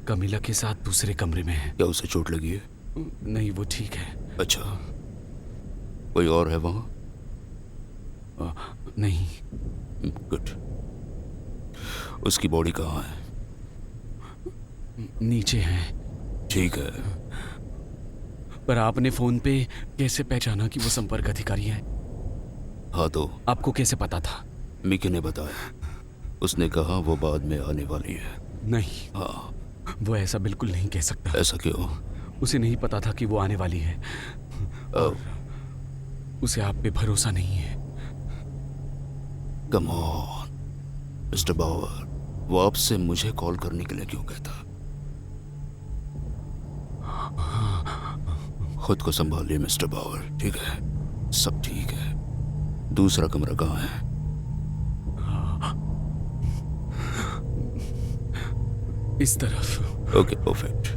Speaker 6: कमीला के साथ दूसरे कमरे में है।
Speaker 3: क्या उसे चोट लगी है?
Speaker 6: नहीं, वो ठीक है।
Speaker 3: अच्छा, कोई और है वहाँ?
Speaker 6: नहीं।
Speaker 3: गुड। उसकी बॉडी कहाँ है?
Speaker 6: नीचे है।
Speaker 3: ठीक है।
Speaker 6: पर आपने फोन पे कैसे पहचाना कि वो संपर्क अधिकारी है?
Speaker 3: हाँ तो
Speaker 6: आपको कैसे पता था?
Speaker 3: मिकी ने बताया, उसने कहा वो बाद में आने वाली है।
Speaker 6: नहीं,
Speaker 3: हाँ।
Speaker 6: वो ऐसा बिल्कुल नहीं कह सकता।
Speaker 3: ऐसा क्यों?
Speaker 6: उसे नहीं पता था कि वो आने वाली है। और उसे आप पे भरोसा नहीं है।
Speaker 3: कम ऑन मिस्टर बावर, वो आपसे मुझे कॉल करने के लिए क्यों कहता? खुद को संभालिए मिस्टर बावर, ठीक है? सब ठीक है। दूसरा कमरा कहाँ है?
Speaker 6: इस तरफ।
Speaker 3: Okay, perfect.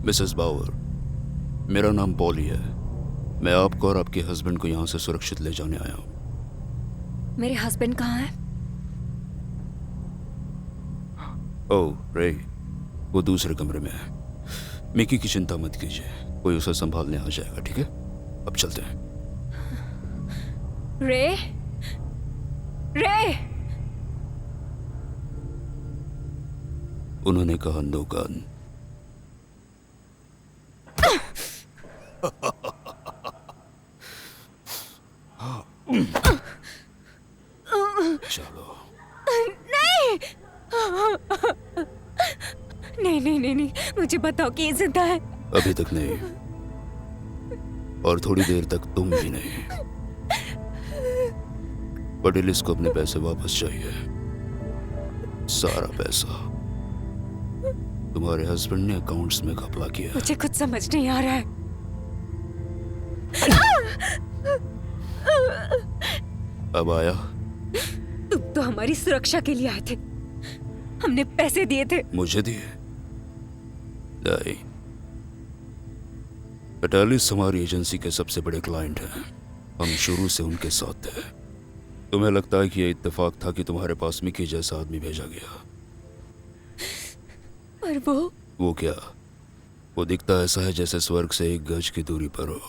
Speaker 3: मिसेस बावर, मेरा नाम पॉली है। मैं आपको और आपके हस्बैंड को यहाँ से सुरक्षित ले जाने आया हूँ।
Speaker 7: मेरे हस्बैंड कहाँ है?
Speaker 3: ओह रे, वो दूसरे कमरे में है। मिकी की चिंता मत कीजिए, कोई उसे संभालने आ जाएगा, ठीक है? अब चलते हैं।
Speaker 7: रे, रे।
Speaker 3: उन्होंने कहा नो गन। चलो।
Speaker 7: नहीं नहीं नहीं नहीं, मुझे बताओ कि ये जिंदा है।
Speaker 3: अभी तक नहीं, और थोड़ी देर तक तुम भी नहीं। पटेलिस को अपने पैसे वापस चाहिए, सारा पैसा। तुम्हारे हस्बैंड ने अकाउंट्स में घपला किया।
Speaker 7: मुझे कुछ समझ नहीं आ रहा है।
Speaker 3: अब आया?
Speaker 7: तुम तो हमारी सुरक्षा के लिए आए थे, हमने पैसे दिए थे।
Speaker 3: मुझे दिए? नहीं, पटेलिस हमारी एजेंसी के सबसे बड़े क्लाइंट हैं। हम शुरू से उनके साथ थे। तुम्हें लगता है कि यह इत्तेफाक था कि तुम्हारे पास मिकी जैसा आदमी भेजा गया?
Speaker 7: पर
Speaker 3: वो क्या? वो दिखता ऐसा है जैसे स्वर्ग से 1 गज की दूरी पर हो।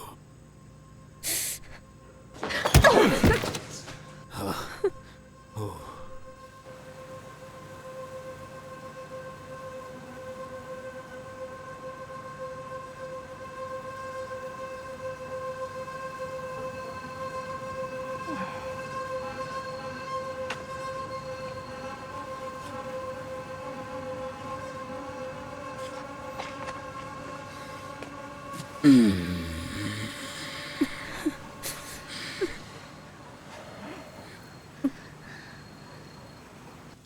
Speaker 3: हाँ।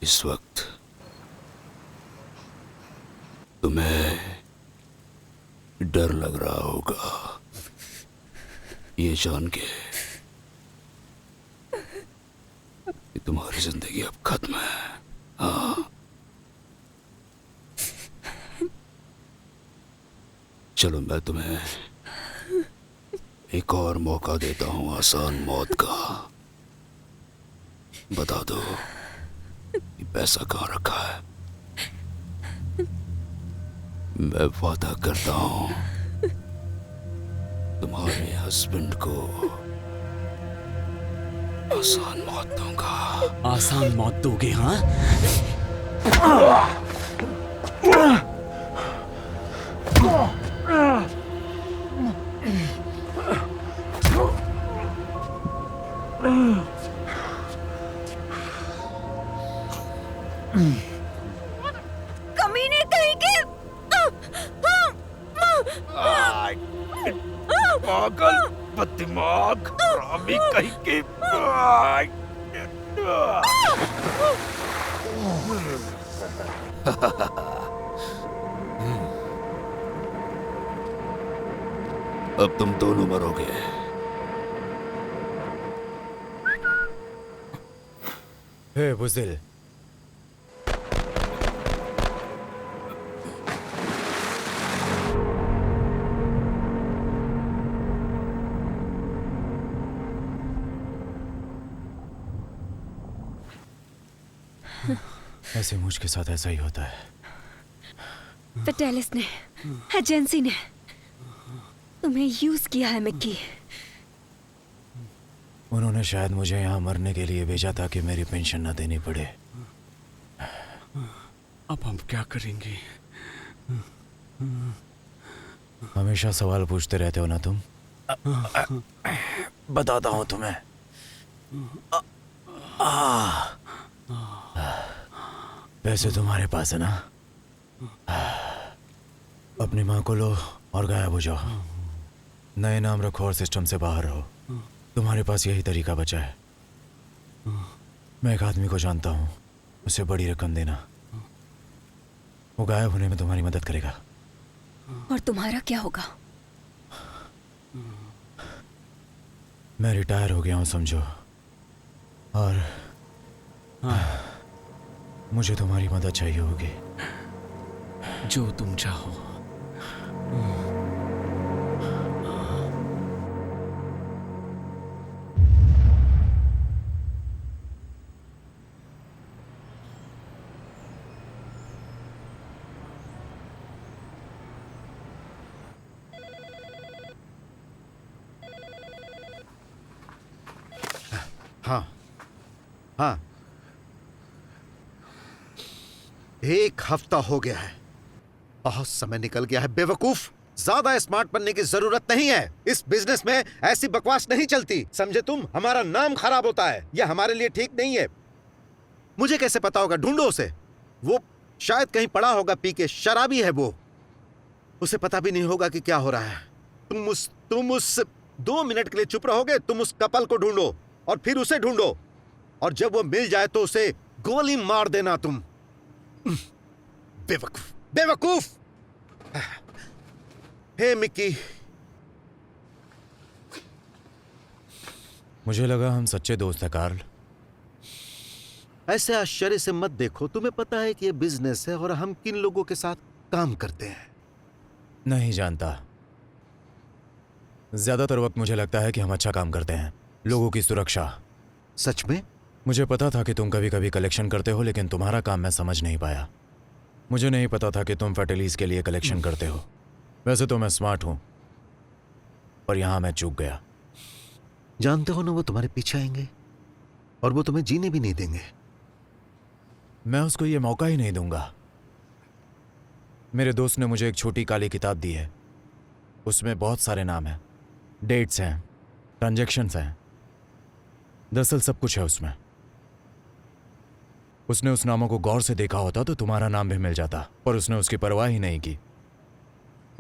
Speaker 3: इस वक्त तुम्हें डर लग रहा होगा ये जान के कि तुम्हारी जिंदगी अब खत्म है। हाँ, चलो मैं तुम्हें एक और मौका देता हूं आसान मौत का। बता दो कि पैसा कहाँ रखा है। मैं वादा करता हूं तुम्हारे हस्बैंड को आसान मौत दूंगा।
Speaker 6: आसान मौत दोगे? हाँ,
Speaker 7: कमीने कहीं के।
Speaker 3: पागल बददिमाग हरामी कहीं के। अब तुम दोनों मरोगे।
Speaker 1: हे बुज़दिल, ऐसे मुझ के साथ ऐसा ही होता है।
Speaker 7: पेटेलिस ने, एजेंसी ने तुम्हें यूज किया है मिक्की।
Speaker 1: उन्होंने शायद मुझे यहाँ मरने के लिए भेजा ताकि मेरी पेंशन न देनी पड़े।
Speaker 6: अब हम क्या करेंगे?
Speaker 1: हमेशा सवाल पूछते रहते हो ना तुम। बताता हूँ तुम्हें। पैसे तुम्हारे पास है ना? अपनी माँ को लो और गायब हो जाओ। नए नाम रखो और सिस्टम से बाहर रहो। तुम्हारे पास यही तरीका बचा है। मैं एक आदमी को जानता हूँ, उसे बड़ी रकम देना। वो गायब होने में तुम्हारी मदद करेगा।
Speaker 7: और तुम्हारा क्या होगा?
Speaker 1: मैं रिटायर हो गया हूँ समझो, और मुझे तुम्हारी मदद चाहिए होगी।
Speaker 6: जो तुम चाहो।
Speaker 5: हाँ हाँ, एक हफ्ता हो गया है। बहुत समय निकल गया है बेवकूफ। ज्यादा स्मार्ट बनने की जरूरत नहीं है। इस बिजनेस में ऐसी बकवास नहीं चलती, समझे तुम? हमारा नाम खराब होता है, यह हमारे लिए ठीक नहीं है। मुझे कैसे पता होगा? ढूंढो उसे। वो शायद कहीं पड़ा होगा, पी के शराबी है वो। उसे पता भी नहीं होगा कि क्या हो रहा है। तुम उस 2 मिनट के लिए चुप रहोगे? तुम उस कपल को ढूंढो और फिर उसे ढूंढो, और जब वो मिल जाए तो उसे गोली मार देना तुम। बेवकूफ बेवकूफ। हे मिक्की,
Speaker 1: मुझे लगा हम सच्चे दोस्त हैं कार्ल।
Speaker 5: ऐसे आश्चर्य से मत देखो। तुम्हें पता है कि ये बिजनेस है और हम किन लोगों के साथ काम करते हैं।
Speaker 1: नहीं जानता। ज्यादातर वक्त मुझे लगता है कि हम अच्छा काम करते हैं, लोगों की सुरक्षा।
Speaker 5: सच में?
Speaker 1: मुझे पता था कि तुम कभी कभी कलेक्शन करते हो, लेकिन तुम्हारा काम मैं समझ नहीं पाया। मुझे नहीं पता था कि तुम फर्टिलीज के लिए कलेक्शन करते हो। वैसे तो मैं स्मार्ट हूं, पर यहां मैं चूक गया।
Speaker 5: जानते हो ना, वो तुम्हारे पीछे आएंगे और वो तुम्हें जीने भी नहीं देंगे।
Speaker 1: मैं उसको ये मौका ही नहीं दूंगा। मेरे दोस्त ने मुझे एक छोटी काली किताब दी है। उसमें बहुत सारे नाम हैं, डेट्स हैं, ट्रांजैक्शंस हैं। दरअसल सब कुछ है उसमें। उसने उस नामों को गौर से देखा होता तो तुम्हारा नाम भी मिल जाता, पर उसने उसकी परवाह ही नहीं की।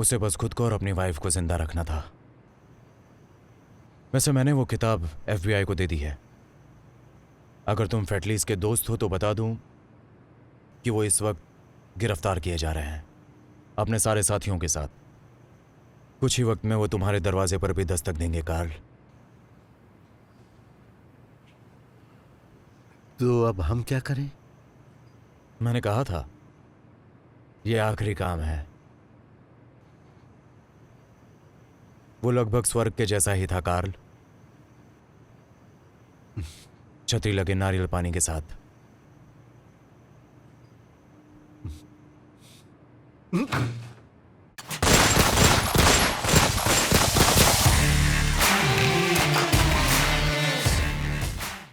Speaker 1: उसे बस खुद को और अपनी वाइफ को जिंदा रखना था। वैसे मैंने वो किताब FBI को दे दी है। अगर तुम फेटलीस के दोस्त हो तो बता दूं कि वो इस वक्त गिरफ्तार किए जा रहे हैं अपने सारे साथियों के साथ। कुछ ही वक्त में वो तुम्हारे दरवाजे पर भी दस्तक देंगे कार्ल।
Speaker 5: तो अब हम क्या करें?
Speaker 1: मैंने कहा था ये आखिरी काम है। वो लगभग स्वर्ग के जैसा ही था कार्ल, छतरी लगे नारियल पानी के साथ।